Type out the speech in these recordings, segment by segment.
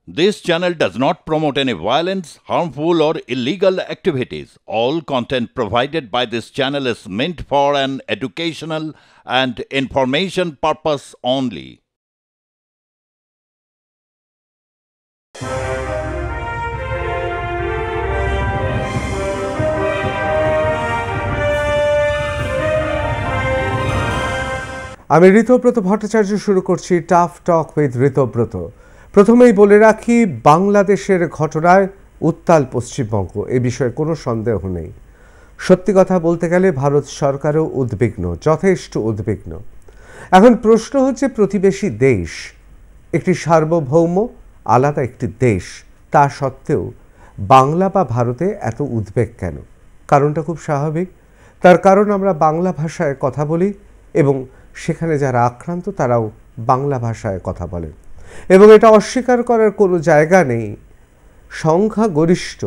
This channel does not promote any violence, harmful, or illegal activities. All content provided by this channel is meant for an educational and information purpose only. আমি ঋতব্রত ভট্টাচার্য শুরু করছি tough talk with Ritabrata. প্রথমেই বলে রাখি, বাংলাদেশের ঘটনায় উত্তাল পশ্চিমবঙ্গ, এ বিষয়ে কোনো সন্দেহ নেই। সত্যি কথা বলতে গেলে ভারত সরকারও উদ্বিগ্ন, যথেষ্ট উদ্বিগ্ন। এখন প্রশ্ন হচ্ছে, প্রতিবেশী দেশ, একটি সার্বভৌম আলাদা একটি দেশ, তা সত্ত্বেও বাংলা বা ভারতে এত উদ্বেগ কেন? কারণটা খুব স্বাভাবিক। তার কারণ আমরা বাংলা ভাষায় কথা বলি এবং সেখানে যারা আক্রান্ত তারাও বাংলা ভাষায় কথা বলেন, এবং এটা অস্বীকার করার কোনো জায়গা নেই। সংখ্যাগরিষ্ঠ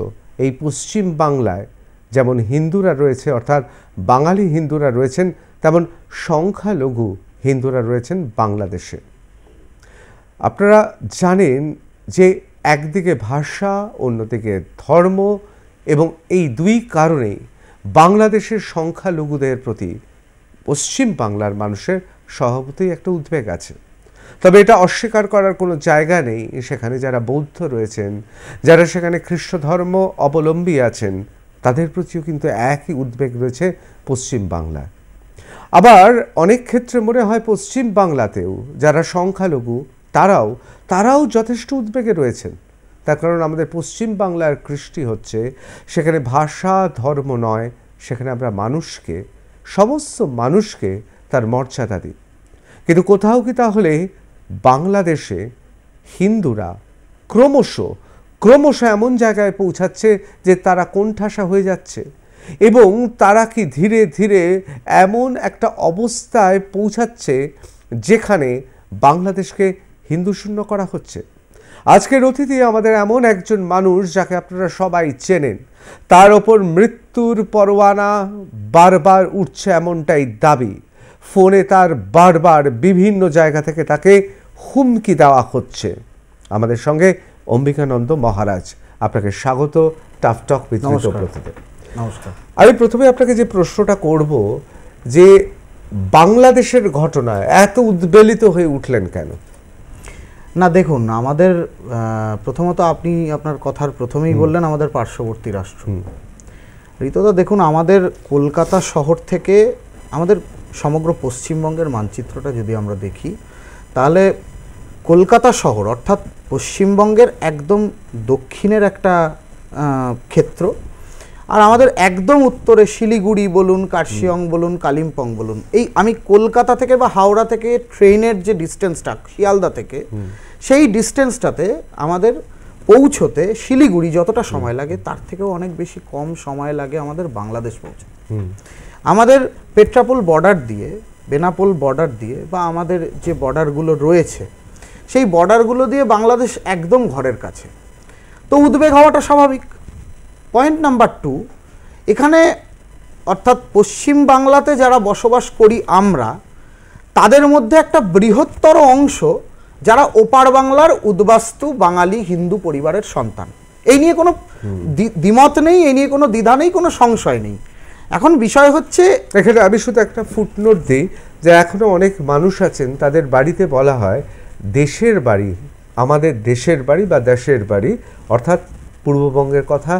এই পশ্চিম বাংলায় যেমন হিন্দুরা রয়েছে, অর্থাৎ বাঙালি হিন্দুরা রয়েছেন, তেমন সংখ্যালঘু হিন্দুরা রয়েছেন বাংলাদেশে। আপনারা জানেন যে একদিকে ভাষা, অন্যদিকে ধর্ম, এবং এই দুই কারণেই বাংলাদেশের সংখ্যালঘুদের প্রতি পশ্চিম বাংলার মানুষের স্বভাবতই একটা উদ্বেগ আছে। তবে এটা অস্বীকার করার কোনো জায়গা নেই, সেখানে যারা বৌদ্ধ রয়েছেন, যারা সেখানে খ্রিস্ট ধর্ম অবলম্বী আছেন, তাদের প্রতিও কিন্তু একই উদ্বেগ রয়েছে পশ্চিম বাংলায়। আবার অনেক ক্ষেত্রে মনে হয় পশ্চিম বাংলাতেও যারা সংখ্যালঘু তারাও যথেষ্ট উদ্বেগে রয়েছেন। তার কারণ আমাদের পশ্চিম বাংলার কৃষ্টি হচ্ছে, সেখানে ভাষা ধর্ম নয়, সেখানে আমরা মানুষকে, সমস্ত মানুষকে তার মর্যাদা দিই। কিন্তু কোথাও কি তাহলে বাংলাদেশে হিন্দুরা ক্রমশ এমন জায়গায় পৌঁছাচ্ছে যে তারা কোণঠাসা হয়ে যাচ্ছে, এবং তারা কি ধীরে ধীরে এমন একটা অবস্থায় পৌঁছাচ্ছে যেখানে বাংলাদেশকে হিন্দু শূন্য করা হচ্ছে? আজকের অতিথি আমাদের এমন একজন মানুষ যাকে আপনারা সবাই চেনেন। তার ওপর মৃত্যুর পরোয়ানা বারবার উঠছে এমনটাই দাবি। ফোনে তার বারবার বিভিন্ন জায়গা থেকে তাকে হুমকি দেওয়া হচ্ছে। আমাদের সঙ্গে অম্বিকানন্দ মহারাজ, আপনাকে স্বাগত টাফ টক উইথ ঋতব্রততে। নমস্কার। আমি প্রথমে আপনাকে যে প্রশ্নটা করব, যে বাংলাদেশের ঘটনায় এত উদ্বেলিত হয়ে উঠলেন কেন? না দেখুন, আমাদের প্রথমত আপনি আপনার কথার প্রথমেই বললেন আমাদের পার্শ্ববর্তী রাষ্ট্র। ঋতুদা দেখুন, আমাদের কলকাতা শহর থেকে আমাদের সমগ্র পশ্চিমবঙ্গের মানচিত্রটা যদি আমরা দেখি, তাহলে কলকাতা শহর অর্থাৎ পশ্চিমবঙ্গের একদম দক্ষিণের একটা ক্ষেত্র, আর আমাদের একদম উত্তরে শিলিগুড়ি বলুন, কার্শিয়ং বলুন, কালিম্পং বলুন, এই আমি কলকাতা থেকে বা হাওড়া থেকে ট্রেনের যে ডিস্টেন্সটা, শিয়ালদা থেকে, সেই ডিস্টেন্সটাতে আমাদের পৌঁছতে শিলিগুড়ি যতটা সময় লাগে তার থেকেও অনেক বেশি কম সময় লাগে আমাদের বাংলাদেশ পৌঁছতে। আমাদের পেট্রাপোল বর্ডার দিয়ে, বেনাপোল বর্ডার দিয়ে, বা আমাদের যে বর্ডারগুলো রয়েছে সেই বর্ডারগুলো দিয়ে বাংলাদেশ একদম ঘরের কাছে, তো উদ্বেগ হওয়াটা স্বাভাবিক। পয়েন্ট নাম্বার 2, এখানে অর্থাৎ পশ্চিম বাংলাতে যারা বসবাস করি আমরা, তাদের মধ্যে একটা বৃহত্তর অংশ যারা ওপার বাংলার উদ্বাস্তু বাঙালি হিন্দু পরিবারের সন্তান। এই নিয়ে কোনো দ্বিমত নেই, এই নিয়ে কোনো দ্বিধা নেই, কোনো সংশয় নেই। এখন বিষয় হচ্ছে, এখানে আমি শুধু একটা ফুটনোট দিই যে এখনো অনেক মানুষ আছেন, তাদের বাড়িতে বলা হয় দেশের বাড়ি, আমাদের দেশের বাড়ি বা দেশের বাড়ি, অর্থাৎ পূর্ববঙ্গের কথা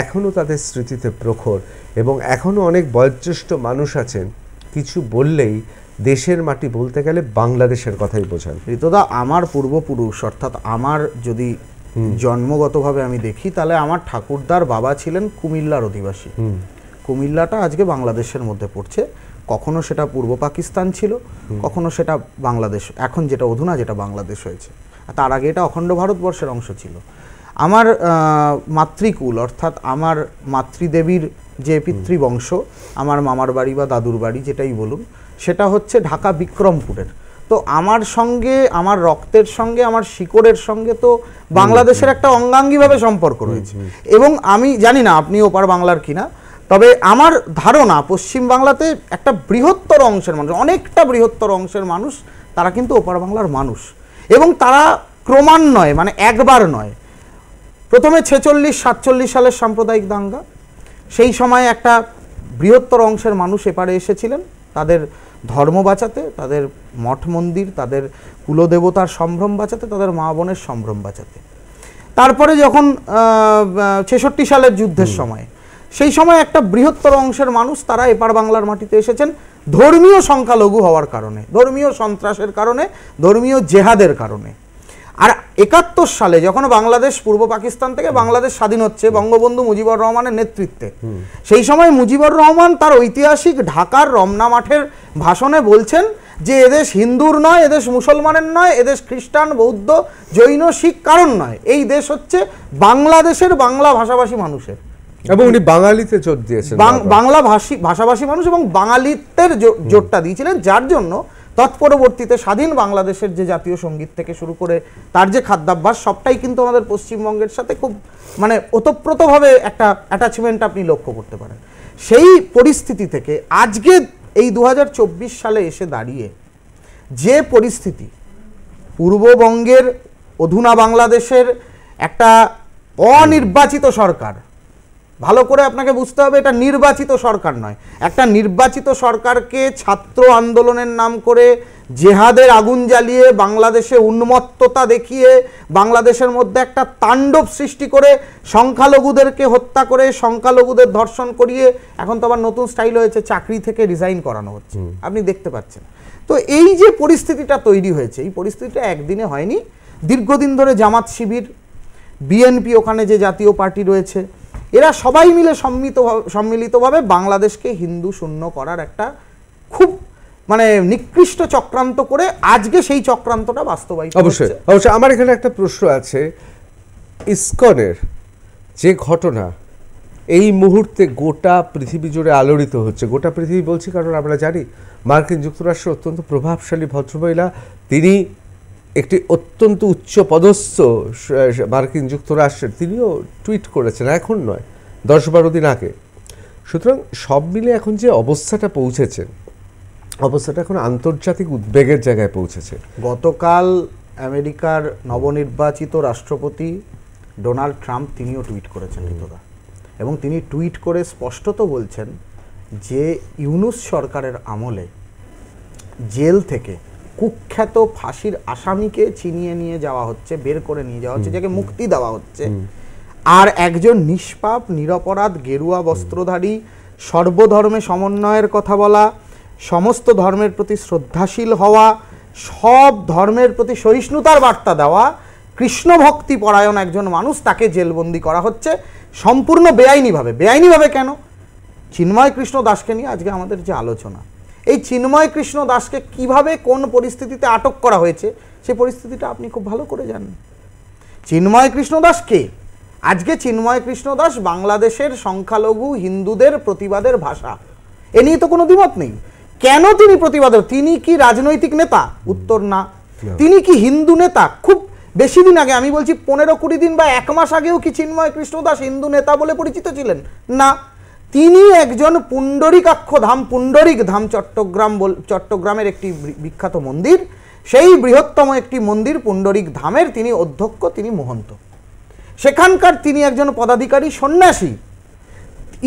এখনও তাদের স্মৃতিতে প্রখর, এবং এখনও অনেক বয়োজ্যেষ্ঠ মানুষ আছেন কিছু বললেই দেশের মাটি বলতে গেলে বাংলাদেশের কথাই বোঝান। ঋতুদা, আমার পূর্বপুরুষ অর্থাৎ আমার যদি জন্মগতভাবে আমি দেখি, তাহলে আমার ঠাকুরদার বাবা ছিলেন কুমিল্লার অধিবাসী। কুমিল্লাটা আজকে বাংলাদেশের মধ্যে পড়ছে। কখনো সেটা পূর্ব পাকিস্তান ছিল, কখনো সেটা বাংলাদেশ, এখন যেটা অধুনা যেটা বাংলাদেশ হয়েছে, তার আগে এটা অখণ্ড ভারতবর্ষের অংশ ছিল। আমার মাতৃকুল অর্থাৎ আমার মাতৃদেবীর যে পিতৃবংশ, আমার মামার বাড়ি বা দাদুর বাড়ি যেটাই বলুন, সেটা হচ্ছে ঢাকা বিক্রমপুরের। তো আমার সঙ্গে, আমার রক্তের সঙ্গে, আমার শিকড়ের সঙ্গে তো বাংলাদেশের একটা অঙ্গাঙ্গিভাবে সম্পর্ক রয়েছে। এবং আমি জানি না আপনি ওপার বাংলার কিনা, তবে আমার ধারণা পশ্চিম বাংলাতে একটা বৃহত্তর অংশের মানুষ, অনেকটা বৃহত্তর অংশের মানুষ, তারা কিন্তু ওপার বাংলার মানুষ, এবং তারা ক্রমান্বয়ে, মানে একবার নয়, প্রথমে 46-47 সালের সাম্প্রদায়িক দাঙ্গা, সেই সময় একটা বৃহত্তর অংশের মানুষ এপারে এসেছিলেন তাদের ধর্ম বাঁচাতে, তাদের মঠ মন্দির, তাদের কুলদেবতার সম্ভ্রম বাঁচাতে, তাদের মা বোনের সম্ভ্রম বাঁচাতে। তারপরে যখন 66 সালের যুদ্ধের সময়, সেই সময় একটা বৃহত্তর অংশের মানুষ তারা এপার বাংলার মাটিতে এসেছেন ধর্মীয় সংখ্যালঘু হওয়ার কারণে, ধর্মীয় সন্ত্রাসের কারণে, ধর্মীয় জেহাদের কারণে। আর 71 সালে যখন বাংলাদেশ পূর্ব পাকিস্তান থেকে বাংলাদেশ স্বাধীন হচ্ছে বঙ্গবন্ধু মুজিবুর রহমানের নেতৃত্বে, সেই সময় মুজিবুর রহমান তার ঐতিহাসিক ঢাকার রমনা মাঠের ভাষণে বলছেন যে এদেশ হিন্দুর নয়, এদেশ মুসলমানের নয়, এদেশ খ্রিস্টান, বৌদ্ধ, জৈন, শিখ কারণ নয়, এই দেশ হচ্ছে বাংলাদেশের বাংলা ভাষাভাষী মানুষের। এবং উনি বাঙালিতে জোর দিয়েছেন, বাংলা ভাষাভাষী মানুষ এবং বাঙালিত্বের জোরটা দিয়েছিলেন, যার জন্য তৎপরবর্তীতে স্বাধীন বাংলাদেশের যে জাতীয় সঙ্গীত থেকে শুরু করে তার যে খাদ্যাভ্যাস সবটাই কিন্তু আমাদের পশ্চিমবঙ্গের সাথে খুব মানে ওতপ্রোতভাবে একটা অ্যাটাচমেন্ট আপনি লক্ষ্য করতে পারেন। সেই পরিস্থিতি থেকে আজকে এই 2024 সালে এসে দাঁড়িয়ে যে পরিস্থিতি, পূর্ববঙ্গের অধুনা বাংলাদেশের একটা অনির্বাচিত সরকার, ভালো করে আপনাকে বুঝতে হবে এটা নির্বাচিত সরকার নয়, একটা নির্বাচিত সরকারকে ছাত্র আন্দোলনের নাম করে জেহাদের আগুন জ্বালিয়ে বাংলাদেশে উন্মত্ততা দেখিয়ে বাংলাদেশের মধ্যে একটা তাণ্ডব সৃষ্টি করে সংখ্যালঘুদেরকে হত্যা করে সংখ্যালঘুদের ধর্ষণ করিয়ে এখন তো আবার নতুন স্টাইল হয়েছে চাকরি থেকে রিজাইন করানো হচ্ছে, আপনি দেখতে পাচ্ছেন। তো এই যে পরিস্থিতিটা তৈরি হয়েছে, এই পরিস্থিতিটা একদিনে হয়নি, দীর্ঘদিন ধরে জামাত শিবির, বিএনপি, ওখানে যে জাতীয় পার্টি রয়েছে, এরা সবাই মিলে সম্মিলিতভাবে বাংলাদেশকে হিন্দু শূন্য করার একটা খুব মানে নিকৃষ্ট চক্রান্ত করে আজকে সেই চক্রান্তটা বাস্তবায়িত হচ্ছে। অবশ্যই অবশ্যই। আমার এখানে একটা প্রশ্ন আছে, ইসকনের যে ঘটনা এই মুহূর্তে গোটা পৃথিবী জুড়ে আলোড়িত হচ্ছে, গোটা পৃথিবী বলছি কারণ আমরা জানি মার্কিন যুক্তরাষ্ট্রের অত্যন্ত প্রভাবশালী ভদ্রমহিলা, তিনি একটি অত্যন্ত উচ্চ পদস্থ মার্কিন যুক্তরাষ্ট্রের, তিনিও টুইট করেছেন, এখন নয় 10-12 দিন আগে। সুতরাং সব মিলে এখন যে অবস্থাটা পৌঁছেছে, অবস্থাটা এখন আন্তর্জাতিক উদ্বেগের জায়গায় পৌঁছেছে। গতকাল আমেরিকার নবনির্বাচিত রাষ্ট্রপতি ডোনাল্ড ট্রাম্প তিনিও টুইট করেছেন ঋতুদা, এবং তিনি টুইট করে স্পষ্টত বলছেন যে ইউনূস সরকারের আমলে জেল থেকে কুখ্যাত ফাঁসির আসামিকে ছিনিয়ে নিয়ে যাওয়া হচ্ছে, বের করে নিয়ে যাওয়া হচ্ছে, যাকে মুক্তি দেওয়া হচ্ছে, আর একজন নিষ্পাপ নিরপরাধ গেরুয়া বস্ত্রধারী সর্বধর্মে সমন্বয়ের কথা বলা, সমস্ত ধর্মের প্রতি শ্রদ্ধাশীল হওয়া, সব ধর্মের প্রতি সহিষ্ণুতার বার্তা দেওয়া, কৃষ্ণ ভক্তি পরায়ণ একজন মানুষ, তাকে জেলবন্দি করা হচ্ছে সম্পূর্ণ বেআইনিভাবে। বেআইনিভাবে কেন? চিন্ময় কৃষ্ণ দাসকে নিয়ে আজকে আমাদের যে আলোচনা, এই চিন্ময় কৃষ্ণ দাসকে কিভাবে কোন পরিস্থিতিতে আটক করা হয়েছে সেই পরিস্থিতিটা আপনি খুব ভালো করে জানেন। চিন্ময় কৃষ্ণ দাস কে? আজকে চিন্ময় কৃষ্ণ দাস বাংলাদেশের সংখ্যালঘু হিন্দুদের প্রতিবাদের ভাষা, এ নিয়ে তো কোনো দ্বিমত নেই। কেন তিনি প্রতিবাদ? তিনি কি রাজনৈতিক নেতা? উত্তর না। তিনি কি হিন্দু নেতা? খুব বেশি দিন আগে, আমি বলছি 15-20 দিন বা 1 মাস আগেও কি চিন্ময় কৃষ্ণ দাস হিন্দু নেতা বলে পরিচিত ছিলেন? না, তিনি একজন পুণ্ডরিকাক্ষ ধাম, পুণ্ডরিক ধাম চট্টগ্রামের একটি বিখ্যাত মন্দির, সেই বৃহত্তম একটি মন্দির পুণ্ডরিক ধামের তিনি অধ্যক্ষ, তিনি মহন্ত, সেখানকার তিনি একজন পদাধিকারী সন্ন্যাসী।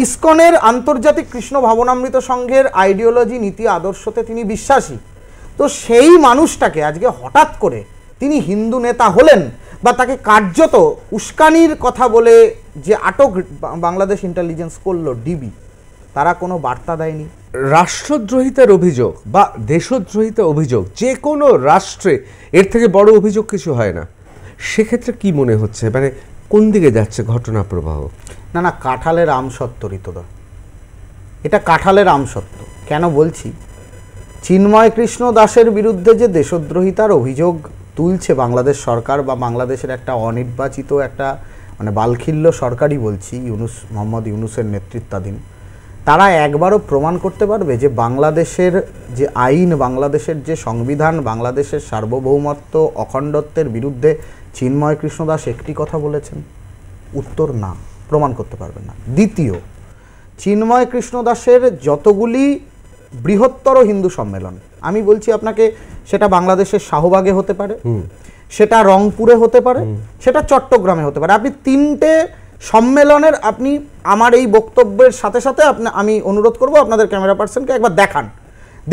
ইসকনের আন্তর্জাতিক কৃষ্ণ ভাবনামৃত সংঘের আইডিওলজি, নীতি, আদর্শতে তিনি বিশ্বাসী। তো সেই মানুষটাকে আজকে হঠাৎ করে তিনি হিন্দু নেতা হলেন, বা তাকে কার্যত উস্কানির কথা বলে যে আটক বাংলাদেশ ইন্টেলিজেন্স করলো ডিবি, তারা কোনো বার্তা দেয়নি। রাষ্ট্রদ্রোহিতার অভিযোগ বা দেশদ্রোহিতার অভিযোগ যে কোনো রাষ্ট্রে এর থেকে বড় অভিযোগ কিছু হয় না, সেক্ষেত্রে কি মনে হচ্ছে, মানে কোন দিকে যাচ্ছে ঘটনা প্রবাহ? না, কাঁঠালের আমসত্ত্ব ঋতুদা, এটা কাঁঠালের আমসত্ত্ব। কেন বলছি? চিন্ময় কৃষ্ণ দাসের বিরুদ্ধে যে দেশদ্রোহিতার অভিযোগ তুলছে বাংলাদেশ সরকার বা বাংলাদেশের একটা অনির্বাচিত একটা মানে বালখিল্য সরকারই বলছি, মোহাম্মদ ইউনূসের নেতৃত্বাধীন, তারা একবারও প্রমাণ করতে পারবে যে বাংলাদেশের যে আইন, বাংলাদেশের যে সংবিধান, বাংলাদেশের সার্বভৌমত্ব অখণ্ডত্বের বিরুদ্ধে চিন্ময় কৃষ্ণ দাস একটি কথা বলেছেন? উত্তর না, প্রমাণ করতে পারবেন না। দ্বিতীয়, চিন্ময় কৃষ্ণ দাসের যতগুলি বৃহত্তর হিন্দু সম্মেলন, আমি বলছি আপনাকে, সেটা বাংলাদেশের শাহবাগে হতে পারে, সেটা রংপুরে হতে পারে, সেটা চট্টগ্রামে হতে পারে। আপনি 3টে সম্মেলনের আপনি আমার এই বক্তব্যের সাথে সাথে আমি অনুরোধ করব আপনাদের ক্যামেরা পার্সনকে একবার দেখান।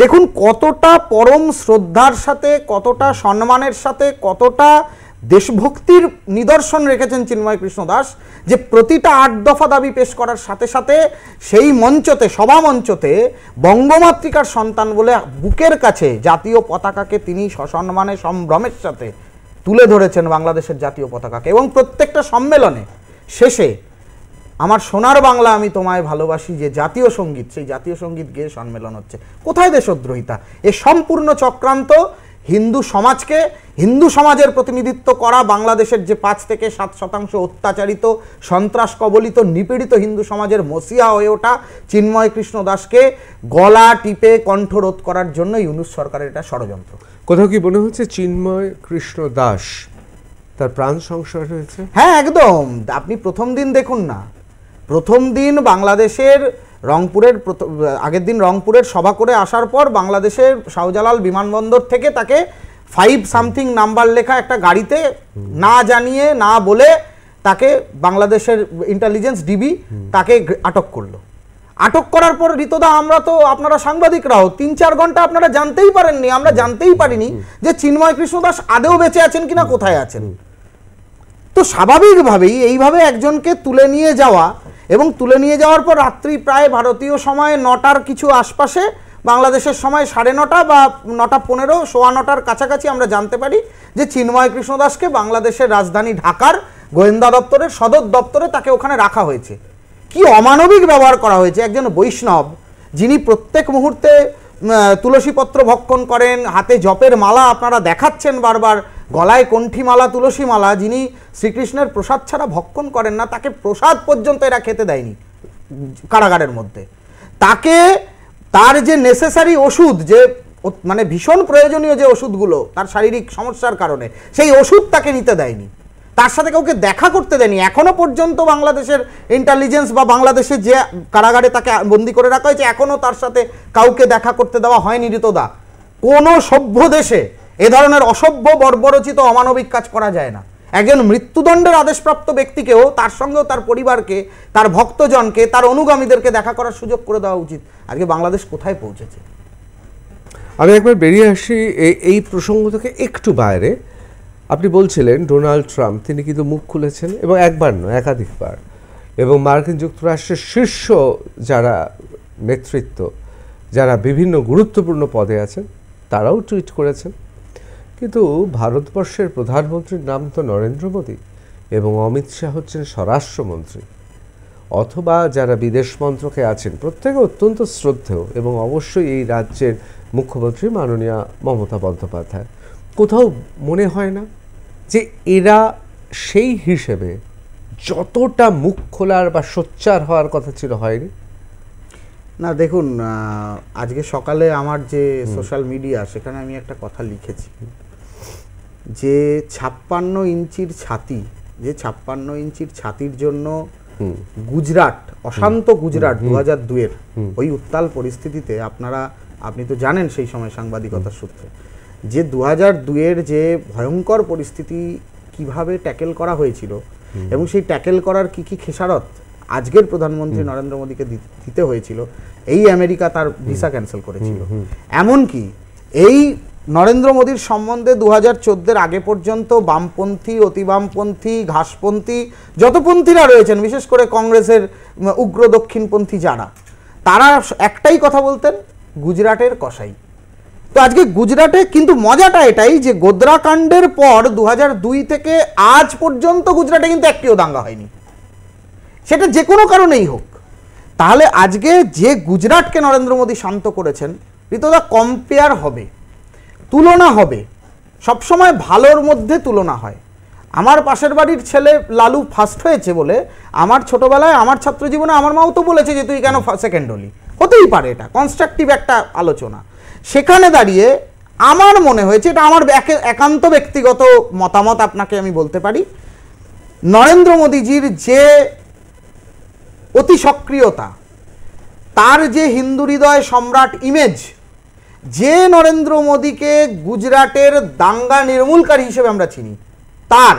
দেখুন কতটা পরম শ্রদ্ধার সাথে, কতটা সম্মানের সাথে, কতটা দেশভক্তির নিদর্শন রেখেছেন চিন্ময় কৃষ্ণ দাস, যে প্রতিটা 8 দফা দাবি পেশ করার সাথে সাথে সেই মঞ্চতে, সভা মঞ্চতে বঙ্গমাতৃকার সন্তান বলে বুকের কাছে জাতীয় পতাকাকে তিনি সসম্মানে সম্ভ্রমের সাথে তুলে ধরেছেন, বাংলাদেশের জাতীয় পতাকাকে। এবং প্রত্যেকটা সম্মেলনে শেষে আমার সোনার বাংলা আমি তোমায় ভালোবাসি যে জাতীয় সঙ্গীত, সেই জাতীয় সঙ্গীত গেয়ে সম্মেলন হচ্ছে। কোথায় দেশদ্রোহিতা? এ সম্পূর্ণ চক্রান্ত হিন্দু সমাজকে, হিন্দু সমাজের প্রতিনিধিত্ব করা বাংলাদেশের যে 5 থেকে 7% অত্যাচারিত, সন্ত্রাস কবলিত, নিপীড়িত হিন্দু সমাজের মসিহা হয়ে ওঠা চিন্ময় কৃষ্ণ দাসকে গলা টিপে কণ্ঠরোধ করার জন্য ইউনূস সরকারের এটা ষড়যন্ত্র। কোথাও কি মনে হচ্ছে চিন্ময় কৃষ্ণ দাস তার প্রাণ সংশয় হয়েছে? হ্যাঁ, একদম। আপনি প্রথম দিন দেখুন না, প্রথম দিন বাংলাদেশের রংপুরের আগের দিন রংপুরের সভা করে আসার পর বাংলাদেশের শাহজালাল বিমানবন্দর থেকে তাকে 5 সামথিং নাম্বার লেখা একটা গাড়িতে না জানিয়ে না বলে তাকে বাংলাদেশের ইন্টেলিজেন্স ডিবি তাকে আটক করলো। আটক করার পর ঋতদা, আমরা তো, আপনারা সাংবাদিকরাও 3-4 ঘন্টা আপনারা জানতেই পারেননি, আমরা জানতেই পারিনি যে চিন্ময় কৃষ্ণ দাস আদৌ বেঁচে আছেন কিনা, কোথায় আছেন। তো স্বাভাবিকভাবেই এইভাবে একজনকে তুলে নিয়ে যাওয়া, এবং তুলে নিয়ে যাওয়ার পর রাত্রি প্রায় ভারতীয় সময় 9টার কিছু আশপাশে, বাংলাদেশের সময় 9:30 বা 9:15, 9:15 কাছাকাছি আমরা জানতে পারি যে চিন্ময় কৃষ্ণ দাসকে বাংলাদেশের রাজধানী ঢাকার গোয়েন্দা দপ্তরের সদর দপ্তরে তাকে ওখানে রাখা হয়েছে। কি অমানবিক ব্যবহার করা হয়েছে! একজন বৈষ্ণব যিনি প্রত্যেক মুহূর্তে তুলসীপত্র ভক্ষণ করেন, হাতে জপের মালা আপনারা দেখাচ্ছেন বারবার, গলায় কণ্ঠী মালা, তুলসী মালা, যিনি শ্রীকৃষ্ণের প্রসাদ ছাড়া ভক্ষণ করেন না, তাকে প্রসাদ পর্যন্ত এরা খেতে দেয়নি কারাগারের মধ্যে। তাকে তার যে নেসেসারি ওষুধ, যে মানে ভীষণ প্রয়োজনীয় যে ওষুধগুলো তার শারীরিক সমস্যার কারণে, সেই ওষুধ তাকে নিতে দেয়নি, তার সাথে কাউকে দেখা করতে দেয়নি। এখনো পর্যন্ত বাংলাদেশের ইন্টেলিজেন্স বা বাংলাদেশের যে কারাগারে তাকে বন্দি করে রাখা হয়েছে, এখনো তার সাথে কাউকে দেখা করতে দেওয়া হয়নি। ঋতদা, কোনো সভ্য দেশে এ ধরনের অসভ্য, বর্বরচিত, অমানবিক কাজ করা যায় না। একজন মৃত্যুদণ্ডের আদেশপ্রাপ্ত ব্যক্তিকেও, তার সঙ্গেও তার পরিবারকে, তার ভক্তজনকে, তার অনুগামীদেরকে দেখা করার সুযোগ করে দেওয়া উচিত। আজকে বাংলাদেশ কোথায় পৌঁছেছে? আমি একবার বেরিয়ে আসি এই প্রসঙ্গ থেকে একটু বাইরে। আপনি বলছিলেন ডোনাল্ড ট্রাম্প, তিনি কিন্তু মুখ খুলেছেন, এবং একবার নয়, একাধিকবার। এবং মার্কিন যুক্তরাষ্ট্রের শীর্ষ যারা নেতৃত্ব, যারা বিভিন্ন গুরুত্বপূর্ণ পদে আছেন, তারাও টুইট করেছেন। কিন্তু ভারতবর্ষের প্রধানমন্ত্রীর নাম তো নরেন্দ্র মোদী, এবং অমিত শাহ হচ্ছেন স্বরাষ্ট্রমন্ত্রী, অথবা যারা বিদেশ মন্ত্রকে আছেন প্রত্যেকে অত্যন্ত শ্রদ্ধেয়, এবং অবশ্যই এই রাজ্যের মুখ্যমন্ত্রী মাননীয়া মমতা বন্দ্যোপাধ্যায়। কোথাও মনে হয় না যে এরা সেই হিসেবে যতটা মুখ খোলার বা সোচ্চার হওয়ার কথা ছিল, হয়নি? না, দেখুন, আজকে সকালে আমার যে সোশ্যাল মিডিয়া, সেখানে আমি একটা কথা লিখেছি যে 56 ইঞ্চির ছাতি, যে 56 ইঞ্চির ছাতির জন্য গুজরাট, অশান্ত গুজরাট 2002-এর ওই উত্তাল পরিস্থিতিতে, আপনি তো জানেন সেই সময় সাংবাদিকতার সূত্রে যে 2002-এর যে ভয়ঙ্কর পরিস্থিতি কিভাবে ট্যাকেল করা হয়েছিল, এবং সেই ট্যাকেল করার কি কি খেসারত আজকের প্রধানমন্ত্রী নরেন্দ্র মোদীকে দিতে হয়েছিল। এই আমেরিকা তার ভিসা ক্যান্সেল করেছিল। এমনকি এই নরেন্দ্র মোদীর সম্বন্ধে 2014-এর আগে পর্যন্ত বামপন্থী, অতি বামপন্থী, ঘাসপন্থী যত পন্থীরা রয়েছেন, বিশেষ করে কংগ্রেসের উগ্র দক্ষিণপন্থী যারা, তারা একটাই কথা বলতেন, গুজরাটের কসাই। তো আজকে গুজরাটে কিন্তু মজাটা এটাই যে গোদ্রা কাণ্ডের পর 2002 থেকে আজ পর্যন্ত গুজরাটে কিন্তু একটিও দাঙ্গা হয়নি, সেটা যে কোনো কারণেই হোক। তাহলে আজকে যে গুজরাটকে নরেন্দ্র মোদী শান্ত করেছেন, ঋতদা, কম্পেয়ার হবে, তুলনা হবে, সবসময় ভালোর মধ্যে তুলনা হয়। আমার পাশের বাড়ির ছেলে লালু ফার্স্ট হয়েছে বলে আমার ছোটবেলায়, আমার ছাত্র জীবনে আমার মাও তো বলেছে যে তুই কেন সেকেন্ড হলি, হতেই পারে, এটা কনস্ট্রাকটিভ একটা আলোচনা। সেখানে দাঁড়িয়ে আমার মনে হয়েছে, এটা আমার একান্ত ব্যক্তিগত মতামত, আপনাকে আমি বলতে পারি, নরেন্দ্র মোদীজির যে অতি সক্রিয়তা, তার যে হিন্দু হৃদয় সম্রাট ইমেজ, যে নরেন্দ্র মোদীকে গুজরাটের দাঙ্গা নির্মূলকারী হিসেবে আমরা চিনি, তার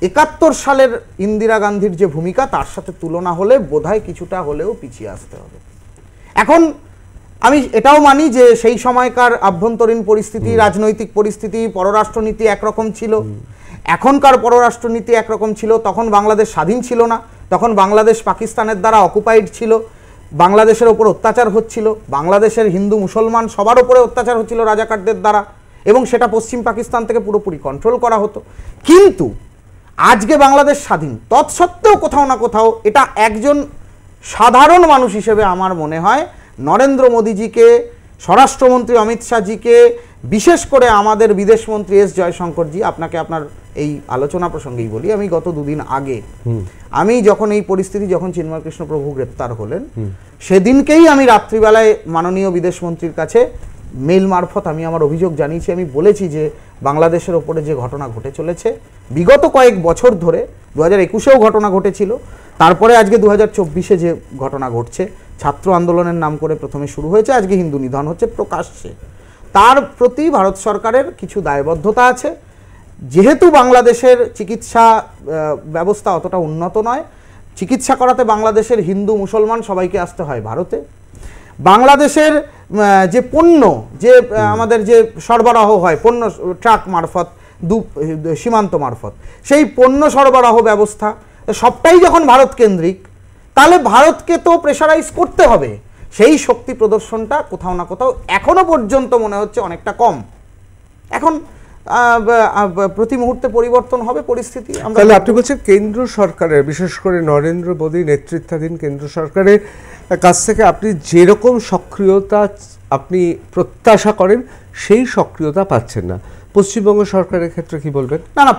৭১ সালের ইন্দিরা গান্ধীর যে ভূমিকা, তার সাথে তুলনা হলে বোধহয় কিছুটা হলেও পিছিয়ে আসতে হবে। এখন আমি এটাও মানি যে সেই সময়কার আভ্যন্তরীণ পরিস্থিতি, রাজনৈতিক পরিস্থিতি, পররাষ্ট্রনীতি একরকম ছিল, এখনকার পররাষ্ট্রনীতি একরকম ছিল। তখন বাংলাদেশ স্বাধীন ছিল না, তখন বাংলাদেশ পাকিস্তানের দ্বারা অকুপাইড ছিল, বাংলাদেশের ওপর অত্যাচার হচ্ছিল, বাংলাদেশের হিন্দু মুসলমান সবার ওপরে অত্যাচার হচ্ছিল রাজাকারদের দ্বারা, এবং সেটা পশ্চিম পাকিস্তান থেকে পুরোপুরি কন্ট্রোল করা হতো। কিন্তু আজকে বাংলাদেশ স্বাধীন, তৎসত্ত্বেও কোথাও না কোথাও এটা একজন সাধারণ মানুষ হিসেবে আমার মনে হয় নরেন্দ্র মোদীজিকে, স্বরাষ্ট্রমন্ত্রী অমিত শাহজিকে, বিশেষ করে আমাদের বিদেশমন্ত্রী এস জয়শঙ্করজি, আপনাকে আপনার এই আলোচনা প্রসঙ্গেই বলি, আমি গত দুদিন আগে আমি যখন এই পরিস্থিতি, যখন চিন্ময় কৃষ্ণ প্রভু গ্রেপ্তার হলেন, সেদিনকেই আমি রাত্রিবেলায় মাননীয় বিদেশমন্ত্রীর কাছে মেইল মারফত আমি আমার অভিযোগ জানিয়েছি। আমি বলেছি যে বাংলাদেশের ওপরে যে ঘটনা ঘটে চলেছে, বিগত কয়েক বছর ধরে 2021-এও ঘটনা ঘটেছিল, তারপরে আজকে 2024-এ যে ঘটনা ঘটছে, ছাত্র আন্দোলনের নাম করে প্রথমে শুরু হয়েছে, আজকে হিন্দু নিধন হচ্ছে প্রকাশ্যে, তার প্রতি ভারত সরকারের কিছু দায়বদ্ধতা আছে। যেহেতু বাংলাদেশের চিকিৎসা ব্যবস্থা অতটা উন্নত নয়, চিকিৎসা করাতে বাংলাদেশের হিন্দু মুসলমান সবাইকে আসতে হয় ভারতে। বাংলাদেশের যে পণ্য, যে আমাদের যে সরবরাহ হয় পণ্য ট্রাক মারফত, সীমান্ত মারফত, সেই পণ্য সরবরাহ ব্যবস্থা সবটাই যখন ভারত কেন্দ্রিক, তাহলে ভারতকে তো প্রেশারাইজ করতে হবে। সেই শক্তি প্রদর্শনটা কোথাও না কোথাও এখনো পর্যন্ত মনে হচ্ছে অনেকটা কম। এখন প্রতি মুহূর্তে পরিবর্তন হবে পরিস্থিতি। তাহলে আপনি বলছেন কেন্দ্র সরকারের, বিশেষ করে নরেন্দ্র মোদী নেতৃত্বাধীন কেন্দ্র সরকারের কাছ থেকে আপনি যেরকম সক্রিয়তা আপনি প্রত্যাশা করেন সেই সক্রিয়তা পাচ্ছেন না। পশ্চিমবঙ্গ সরকারের ক্ষেত্রে কি বলবেন? না না,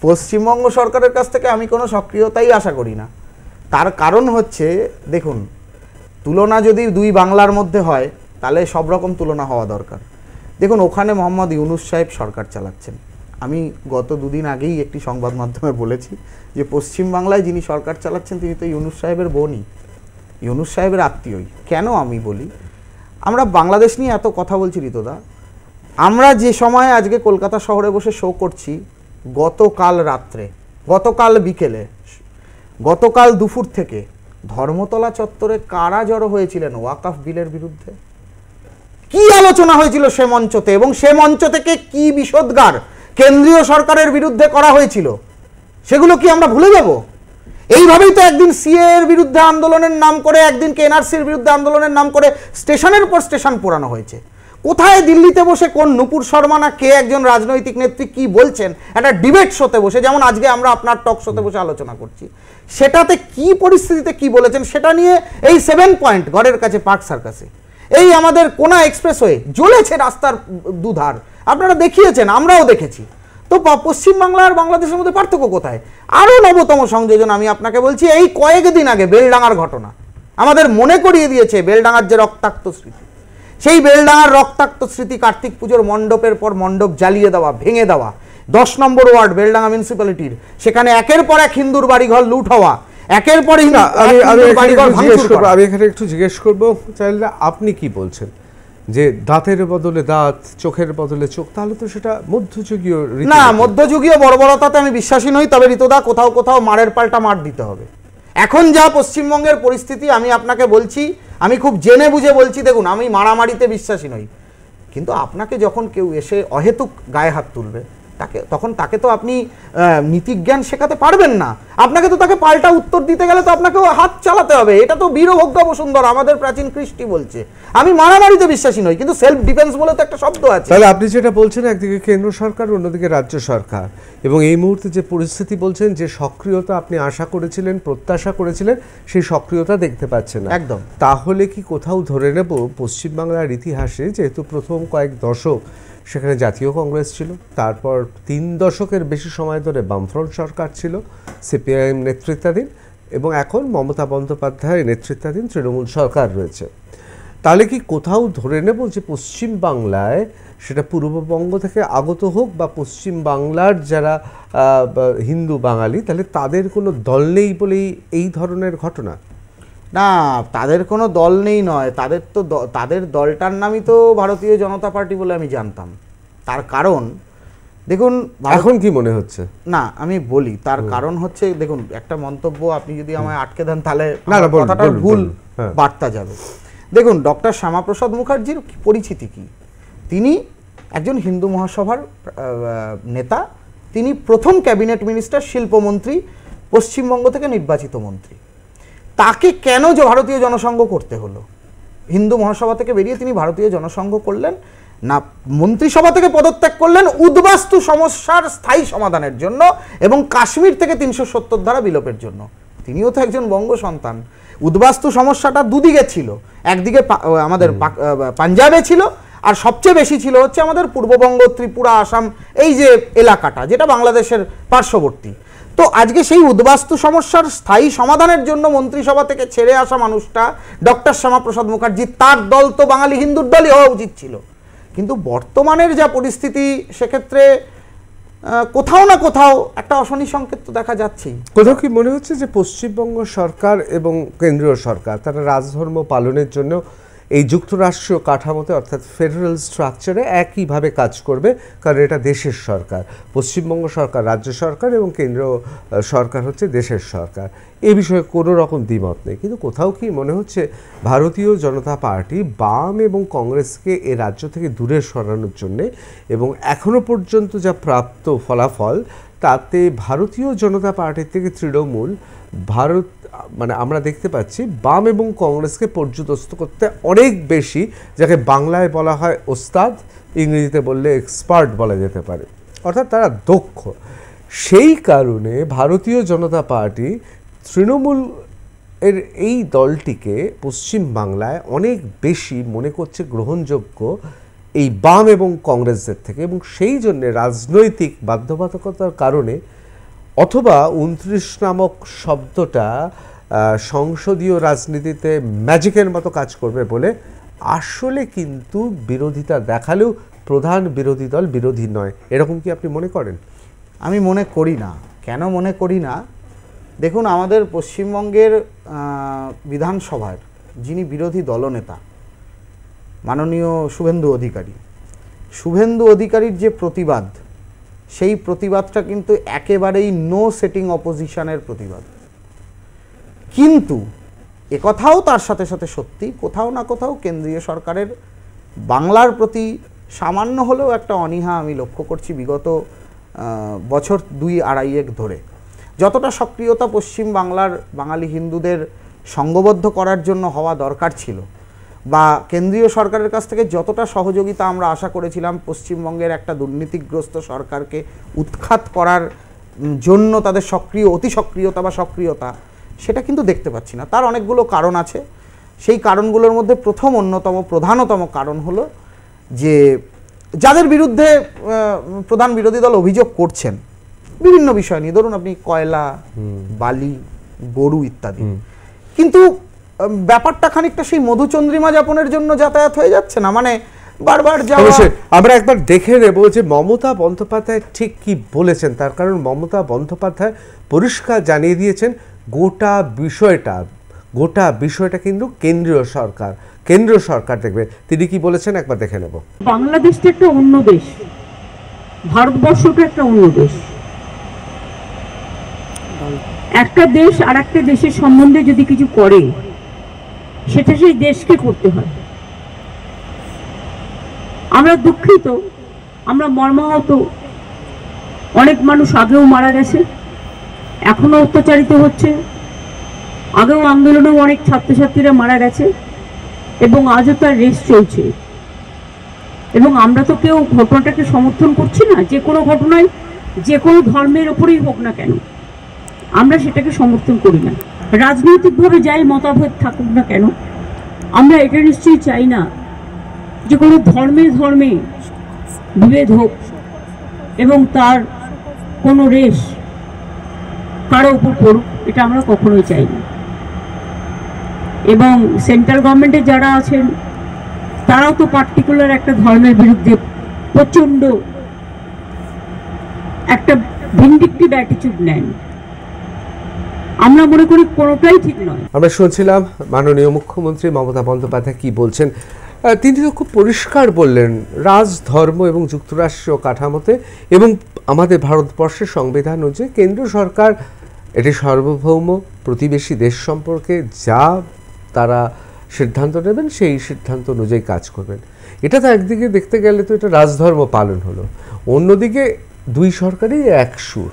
পশ্চিমবঙ্গ সরকারের কাছ থেকে আমি কোনো সক্রিয়তাই আশা করি না। তার কারণ হচ্ছে, দেখুন, তুলনা যদি দুই বাংলার মধ্যে হয় তাহলে সব রকম তুলনা হওয়া দরকার। দেখুন, ওখানে মোহাম্মদ ইউনূস সাহেব সরকার চালাচ্ছেন। আমি গত দুদিন আগেই একটি সংবাদ মাধ্যমে বলেছি যে পশ্চিমবাংলায় যিনি সরকার চালাচ্ছেন তিনি তো ইউনূস সাহেবের বোনই, ইউনূস সাহেবের আত্মীয়ই। কেন আমি বলি, আমরা বাংলাদেশ নিয়ে এত কথা বলছি ঋতুদা, আমরা যে সময় আজকে কলকাতা শহরে বসে শো করছি, গতকাল রাত্রে, গতকাল বিকেলে, গতকাল দুপুর থেকে ধর্মতলা চত্বরে কারা জড়ো হয়েছিলেন ওয়াকফ বিলের বিরুদ্ধে? কি আলোচনা হয়েছিল সে মঞ্চতে, এবং সে মঞ্চ থেকে কি বিষোদ্গার কেন্দ্রীয় সরকারের বিরুদ্ধে করা হয়েছিল, সেগুলো কি আমরা ভুলে যাব? এইভাবেই তো একদিন সিএ এর বিরুদ্ধে আন্দোলনের নাম করে, একদিনকে এনআরসির বিরুদ্ধে আন্দোলনের নাম করে স্টেশনের পর স্টেশন পোড়ানো হয়েছে। কোথায় দিল্লিতে বসে কোন নুপুর শর্মা না কে একজন রাজনৈতিক নেত্রী কি বলছেন একটা ডিবেট শোতে বসে, যেমন আজকে আমরা আপনার টক শোতে বসে আলোচনা করছি, সেটাতে কি পরিস্থিতিতে কি বলেছেন সেটা নিয়ে এই 7 পয়েন্ট ঘরের কাছে পার্ক সার্কাসে, এই আমাদের কোনা এক্সপ্রেসওয়ে জ্বলেছে রাস্তার দুধার, আপনারা দেখিয়েছেন, আমরাও দেখেছি। তো পশ্চিমবাংলা আর বাংলাদেশের মধ্যে পার্থক্য কোথায়? আরও নবতম সংযোজন আমি আপনাকে বলছি, এই কয়েকদিন আগে বেলডাঙার ঘটনা আমাদের মনে করিয়ে দিয়েছে বেলডাঙার যে রক্তাক্ত স্মৃতি, সেই বেলডাঙার রক্তাক্ত স্মৃতি, কার্তিক পুজোর মণ্ডপের পর মণ্ডপ জ্বালিয়ে দেওয়া, ভেঙে দেওয়া, 10 নম্বর ওয়ার্ড বেলডাঙা মিউনিসিপ্যালিটির, সেখানে একের পর এক হিন্দুর বাড়িঘর লুট হওয়া, একের পর আমি এখানে একটু জিজ্ঞেস করবো চাইলে, আপনি কি বলছেন যে দাঁতের বদলে দাঁত, চোখের বদলে চোখ, তাহলে তো সেটা মধ্যযুগীয় রীতি। না, মধ্যযুগীয় বর্বরতাতে আমি বিশ্বাসী নই, তবে ঋতুদা কোথাও কোথাও মারের পাল্টা মার দিতে হবে। এখন যা পশ্চিমবঙ্গের পরিস্থিতি, আমি আপনাকে বলছি, আমি খুব জেনে বুঝে বলছি, দেখুন, আমি মারামারিতে বিশ্বাসী নই, কিন্তু আপনাকে যখন কেউ এসে অহেতুক গায়ে হাত তুলবে, তখন তাকে তো আপনি নীতিজ্ঞান শেখাতে পারবেন না, আপনাকে তো তাকে পাল্টা উত্তর দিতে গেলে তো আপনাকেও হাত চালাতে হবে। এটা তো বীরভোগ্য বসুন্ধরা, আমাদের প্রাচীন কৃষ্টি বলছে। আমি মারামারিতে বিশ্বাসী নই, কিন্তু সেলফ ডিফেন্স বলে তো একটা শব্দ আছে। তাহলে আপনি যেটা বলছেন, একদিকে কেন্দ্র সরকার, অন্যদিকে রাজ্য সরকার, এবং এই মুহূর্তে যে পরিস্থিতি বলছেন, যে সক্রিয়তা আপনি আশা করেছিলেন, প্রত্যাশা করেছিলেন, সেই সক্রিয়তা দেখতে পাচ্ছেন না একদম। তাহলে কি কোথাও ধরে নেব পশ্চিমবাংলার ইতিহাসে, যেহেতু প্রথম কয়েক দশক সেখানে জাতীয় কংগ্রেস ছিল, তারপর 3 দশকের বেশি সময় ধরে বামফ্রন্ট সরকার ছিল সিপিআইএম নেতৃত্বাধীন, এবং এখন মমতা বন্দ্যোপাধ্যায় নেতৃত্বাধীন তৃণমূল সরকার রয়েছে, তাহলে কি কোথাও ধরে নেব যে পশ্চিমবাংলায়, সেটা পূর্ববঙ্গ থেকে আগত হোক বা পশ্চিম বাংলার যারা হিন্দু বাঙালি, তাহলে তাদের কোনো দল নেই বলেই এই ধরনের ঘটনা? না, তাদের কোনো দল নেই নয়, তাদের তো তাদের দলটার নামই তো ভারতীয় জনতা পার্টি বলে আমি জানতাম। তার কারণ দেখুন, এখন কি মনে হচ্ছে? না, আমি বলি তার কারণ হচ্ছে, দেখুন একটা মন্তব্য আপনি যদি আমায় আটকে দেন তাহলে বলুন, কথাটার ভুল হ্যাঁ। বার্তা যাবে। দেখুন, ডক্টর শ্যামাপ্রসাদ মুখার্জির পরিচিতি কি? তিনি একজন হিন্দু মহাসভার নেতা, তিনি প্রথম ক্যাবিনেট মিনিস্টার, শিল্পমন্ত্রী, পশ্চিমবঙ্গ থেকে নির্বাচিত মন্ত্রী। তাকে কেন যে ভারতীয় জনসংঘ করতে হলো? হিন্দু মহাসভা থেকে বেরিয়ে তিনি ভারতীয় জনসংঘ করলেন না, মন্ত্রিসভা থেকে পদত্যাগ করলেন উদ্বাস্তু সমস্যার স্থায়ী সমাধানের জন্য এবং কাশ্মীর থেকে ৩৭০ ধারা বিলোপের জন্য। তিনিও তো একজন বঙ্গ সন্তান। উদ্বাস্তু সমস্যাটা দুদিকে ছিল, একদিকে আমাদের পাঞ্জাবে ছিল, আর সবচেয়ে বেশি ছিল হচ্ছে আমাদের পূর্ববঙ্গ, ত্রিপুরা, আসাম, এই যে এলাকাটা যেটা বাংলাদেশের পার্শ্ববর্তী। তো আজকে সেই উদ্বাস্তু সমস্যার স্থায়ী সমাধানের জন্য মন্ত্রিসভা থেকে ছেড়ে আসা মানুষটা ডক্টর শ্যামাপ্রসাদ মুখার্জি, তার দল তো বাঙালি হিন্দুর দলই হওয়া উচিত ছিল। কিন্তু বর্তমানের যা পরিস্থিতি, সেক্ষেত্রে কোথাও না কোথাও একটা অশনি সংকেত তো দেখা যাচ্ছেই। কোথাও কি মনে হচ্ছে যে পশ্চিমবঙ্গ সরকার এবং কেন্দ্রীয় সরকার তারা রাজধর্ম পালনের জন্য এই যুক্তরাষ্ট্রীয় কাঠামোতে অর্থাৎ ফেডারেল স্ট্রাকচারে একইভাবে কাজ করবে? কারণ এটা দেশের সরকার, পশ্চিমবঙ্গ সরকার রাজ্য সরকার এবং কেন্দ্রীয় সরকার হচ্ছে দেশের সরকার, এ বিষয়ে কোনো রকম দ্বিমত নেই। কিন্তু কোথাও কি মনে হচ্ছে ভারতীয় জনতা পার্টি বাম এবং কংগ্রেসকে এ রাজ্য থেকে দূরে সরানোর জন্যে, এবং এখনও পর্যন্ত যা প্রাপ্ত ফলাফল তাতে ভারতীয় জনতা পার্টির থেকে তৃণমূল মানে আমরা দেখতে পাচ্ছি বাম এবং কংগ্রেসকে পর্যুদস্ত করতে অনেক বেশি, যাকে বাংলায় বলা হয় ওস্তাদ, ইংরেজিতে বললে এক্সপার্ট বলা যেতে পারে, অর্থাৎ তারা দক্ষ। সেই কারণে ভারতীয় জনতা পার্টি তৃণমূল এর এই দলটিকে পশ্চিম বাংলায় অনেক বেশি মনে করছে গ্রহণযোগ্য এই বাম এবং কংগ্রেসদের থেকে, এবং সেই জন্যে রাজনৈতিক বাধ্যবাধকতার কারণে অথবা ২৯ নামক শব্দটা সংসদীয় রাজনীতিতে ম্যাজিকের মতো কাজ করবে বলে আসলে কিন্তু বিরোধিতা দেখালেও প্রধান বিরোধী দল বিরোধী নয়, এরকম কি আপনি মনে করেন? আমি মনে করি না। কেন মনে করি না? দেখুন, আমাদের পশ্চিমবঙ্গের বিধানসভার যিনি বিরোধী দলনেতা মাননীয় শুভেন্দু অধিকারীর যে প্রতিবাদ, সেই প্রতিবাদটা কিন্তু একেবারেই নো সেটিং অপোজিশনের প্রতিবাদ। কিন্তু একথাও তার সাথে সাথে সত্যি, কোথাও না কোথাও কেন্দ্রীয় সরকারের বাংলার প্রতি সামান্য হলেও একটা অনীহা আমি লক্ষ্য করছি বিগত বছর ২-২.৫ ধরে। যতটা সক্রিয়তা পশ্চিম বাংলার বাঙালি হিন্দুদের সংঘবদ্ধ করার জন্য হওয়া দরকার ছিল, বা কেন্দ্রীয় সরকারের কাছ থেকে যতটা সহযোগিতা আমরা আশা করেছিলাম পশ্চিমবঙ্গের একটা দুর্নীতিগ্রস্ত সরকারকে উৎখাত করার জন্য তাদের অতি সক্রিয়তা বা সক্রিয়তা, সেটা কিন্তু দেখতে পাচ্ছি না। তার অনেকগুলো কারণ আছে। সেই কারণগুলোর মধ্যে প্রধানতম কারণ হলো যে যাদের বিরুদ্ধে প্রধান বিরোধী দল অভিযোগ করছেন বিভিন্ন বিষয় নিয়ে, ধরুন আপনি কয়লা, বালি, গরু ইত্যাদি, কিন্তু ব্যাপারটা খানিকটা সেই মধুচন্দ্রিমা যাপনের জন্য যাতায়াত হয়ে যাচ্ছে না, মানে বারবার যাওয়া। আমরা একবার দেখে নেব যে মমতা বন্দ্যোপাধ্যায় ঠিক কি বলেছেন। তার কারণ মমতা বন্দ্যোপাধ্যায় পরিষ্কার জানিয়ে দিয়েছেন গোটা বিষয়টা কিন্তু কেন্দ্রীয় সরকার দেখবে। তিনি কি বলেছেন একবার দেখে নেব। বাংলাদেশটা একটা অন্য দেশ, ভারতবর্ষটা একটা অন্য দেশ। একটা দেশ আর একটা দেশের সম্বন্ধে যদি কিছু করে সেটা সেই দেশকে করতে হয়। আমরা দুঃখিত, আমরা মর্মাহত, অনেক মানুষ আগেও মারা গেছে, এখনো অত্যাচারিত হচ্ছে, আগেও আন্দোলনেও অনেক ছাত্রছাত্রীরা মারা গেছে এবং আজও তার রেস চলছে। এবং আমরা তো কেউ ঘটনাটাকে সমর্থন করছি না, যে কোনো ঘটনায় যে কোনো ধর্মের ওপরেই হোক না কেন আমরা সেটাকে সমর্থন করি না। রাজনৈতিকভাবে যাই মতভেদ থাকুক না কেন, আমরা এটা নিশ্চয়ই চাই না যে কোনো ধর্মে বিভেদ হোক এবং তার কোনো রেশ কারো উপর পড়ুক, এটা আমরা কখনোই চাই না। এবং সেন্ট্রাল গভর্নমেন্টে যারা আছেন তারাও তো পার্টিকুলার একটা ধর্মের বিরুদ্ধে প্রচণ্ড একটা ভিন্ডিকটিভ অ্যাটিটিউড নেন। আমরা মনে করি কোনোটাই ঠিক নয়। আমরা শুনছিলাম মাননীয় মুখ্যমন্ত্রী মমতা বন্দ্যোপাধ্যায় কি বলছেন। তিনি তো খুব পরিষ্কার বললেন, রাজ ধর্ম এবং যুক্তরাষ্ট্রীয় কাঠামোতে এবং আমাদের ভারতবর্ষের সংবিধান অনুযায়ী কেন্দ্র সরকার এটি সার্বভৌম প্রতিবেশী দেশ সম্পর্কে যা তারা সিদ্ধান্ত নেবেন সেই সিদ্ধান্ত অনুযায়ী কাজ করবেন। এটা তো একদিকে দেখতে গেলে তো এটা রাজধর্ম পালন হলো, অন্যদিকে দুই সরকারই এক সুর।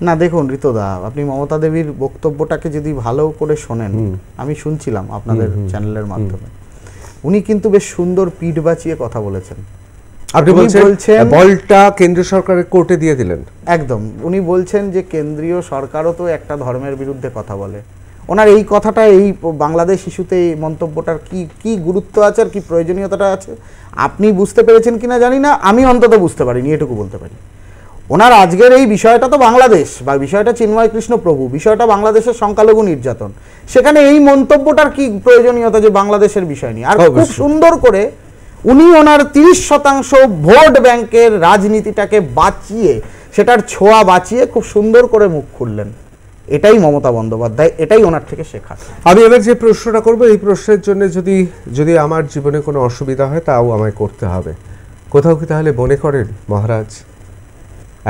না দেখুন ঋতদা, আপনি মমতা দেবীর বক্তব্যটাকে যদি ভালো করে শোনেন, আমি শুনছিলাম আপনাদের চ্যানেলের মাধ্যমে, উনি কিন্তু বেশ সুন্দর পিঠ বাঁচিয়ে কথা বলেছেন। আপনি বলছেন বলটা কেন্দ্র সরকারের কোর্টে দিয়ে দিলেন। একদম, উনি বলছেন যে কেন্দ্রীয় সরকারও তো একটা ধর্মের বিরুদ্ধে কথা বলে। ওনার এই কথাটা, এই বাংলাদেশ ইস্যুতে এই মন্তব্যটার কি গুরুত্ব আছে আর কি প্রয়োজনীয়তাটা আছে আপনি বুঝতে পেরেছেন কিনা জানি না, আমি অন্তত বুঝতে পারিনি, এটুকু বলতে পারি। ওনার আজকের এই বিষয়টা তো বাংলাদেশ, বা বিষয়টা চিন্ময় কৃষ্ণ প্রভু, বিষয়টা বাংলাদেশের সংখ্যালঘু নির্যাতন, সেখানে এই মন্তব্যটার কি প্রয়োজনীয়তা যে বাংলাদেশের বিষয় নিয়ে। আর খুব সুন্দর করে উনি ওনার 30% ভোট ব্যাংকের রাজনীতিটাকে বাঁচিয়ে, সেটার ছোঁয়া বাঁচিয়ে খুব সুন্দর করে মুখ খুললেন। এটাই মমতা বন্দ্যোপাধ্যায়, এটাই ওনার থেকে শেখা। আমি এবার যে প্রশ্নটা করবো, এই প্রশ্নের জন্য যদি আমার জীবনে কোনো অসুবিধা হয় তাও আমায় করতে হবে। কোথাও কি তাহলে মনে করেন মহারাজ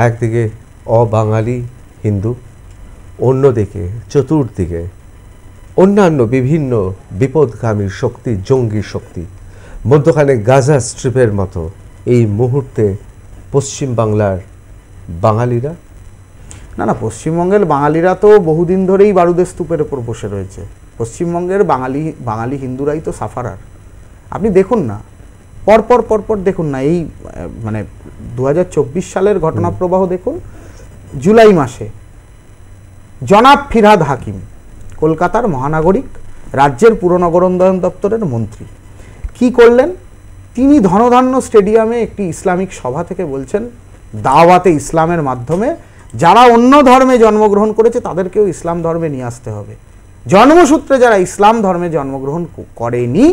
একদিকে অবাঙালি হিন্দু, অন্যদিকে চতুর্দিকে অন্যান্য বিভিন্ন বিপদগামী শক্তি, জঙ্গি শক্তি, মধ্যখানে গাজা স্ট্রিপের মতো এই মুহূর্তে পশ্চিমবাংলার বাঙালিরা? না, পশ্চিমবঙ্গের বাঙালিরা তো বহুদিন ধরেই বারুদের স্তূপের ওপর বসে রয়েছে। পশ্চিমবঙ্গের বাঙালি হিন্দুরাই তো সাফারার। আপনি দেখুন না, পরপর দেখুন না, এই মানে 2024 সালের ঘটনা প্রবাহ দেখুন। জুলাই মাসে জনাব ফিরহাদ হাকিম, কলকাতার মহানাগরিক, রাজ্যের পুরনগর উন্নয়ন দপ্তরের মন্ত্রী, কি করলেন? তিনি ধনধান্য স্টেডিয়ামে একটি ইসলামিক সভা থেকে বলছেন দাওয়াতে ইসলামের মাধ্যমে যারা অন্য ধর্মে জন্মগ্রহণ করেছে তাদেরকেও ইসলাম ধর্মে নিয়ে আসতে হবে। জন্মসূত্রে যারা ইসলাম ধর্মে জন্মগ্রহণ করেনি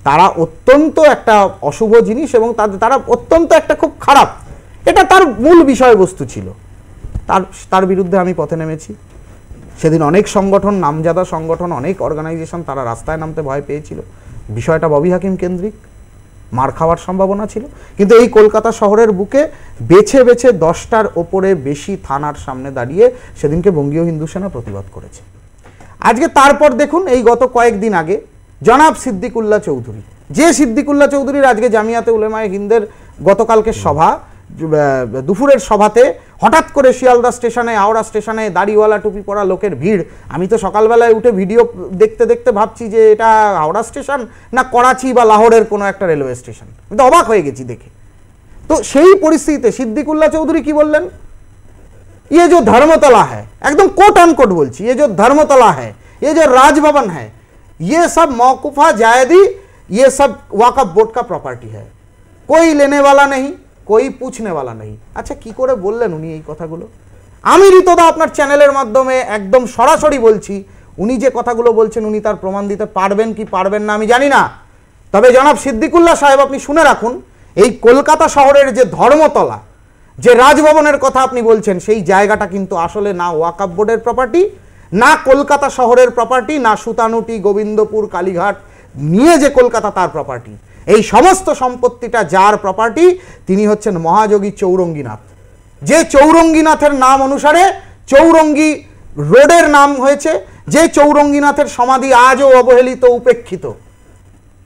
তারা অত্যন্ত একটা অশুভ জিনিস এবং তারা অত্যন্ত একটা খুব খারাপ, এটা তার মূল বিষয়বস্তু ছিল। তার বিরুদ্ধে আমি পথে নেমেছি। সেদিন অনেক সংগঠন, নামজাদা সংগঠন, অনেক অর্গানাইজেশন তারা রাস্তায় নামতে ভয় পেয়েছিল। বিষয়টা ববি হাকিম কেন্দ্রিক, মার খাওয়ার সম্ভাবনা ছিল। কিন্তু এই কলকাতা শহরের বুকে বেছে 10টার ওপরে বেশি থানার সামনে দাঁড়িয়ে সেদিনকে বঙ্গীয় হিন্দু সেনা প্রতিবাদ করেছে। আজকে তারপর দেখুন, এই গত কয়েকদিন আগে জনাব সিদ্দিকুল্লাহ চৌধুরী, যে সিদ্দিকুল্লাহ চৌধুরীর আজকে জামিয়াতে উলেমায়ে হিন্দের গতকালকের সভা, দুপুরের সভাতে হঠাৎ করে শিয়ালদা স্টেশনে, হাওড়া স্টেশনে দাড়িওয়ালা টুপি পরা লোকের ভিড়। আমি তো সকালবেলায় উঠে ভিডিও দেখতে দেখতে ভাবছি যে এটা হাওড়া স্টেশন না করাচি বা লাহোরের কোনো একটা রেলওয়ে স্টেশন। আমি তো অবাক হয়ে গেছি দেখে। তো সেই পরিস্থিতিতে সিদ্দিকুল্লাহ চৌধুরী কি বললেন? ये जो धर्मतला है, एकदम कोट अनकोट बोलছি, ये जो धर्मतला है, ये जो राजभवन है, ये सब मौकूफा जायदी, ये सब वक्फ बोर्ड का प्रॉपर्टी है, कोई लेने वाला नहीं, कोई पूछने वाला नहीं। আচ্ছা, কি করে বললেন উনি এই কথাগুলো? আমি ঋতদা আপনার চ্যানেলের মাধ্যমে একদম সরাসরি বলছি, উনি যে কথাগুলো বলছেন উনি তার প্রমাণ দিতে পারবেন কি পারবেন না আমি জানি না। তবে জনাব সিদ্দিকুল্লাহ সাহেব, আপনি শুনে রাখুন, এই কলকাতা শহরের যে ধর্মতলা, যে রাজভবনের কথা আপনি বলছেন, সেই জায়গাটা কিন্তু আসলে না ওয়াকফ বোর্ডের প্রপার্টি, না কলকাতা শহরের প্রপার্টি, না সুতানুটি, গোবিন্দপুর, কালীঘাট নিয়ে যে কলকাতা তার প্রপার্টি। এই সমস্ত সম্পত্তিটা যার প্রপার্টি, তিনি হচ্ছেন মহাযোগী চৌরঙ্গীনাথ। যে চৌরঙ্গীনাথের নাম অনুসারে চৌরঙ্গী রোডের নাম হয়েছে, যে চৌরঙ্গীনাথের সমাধি আজও অবহেলিত, উপেক্ষিত।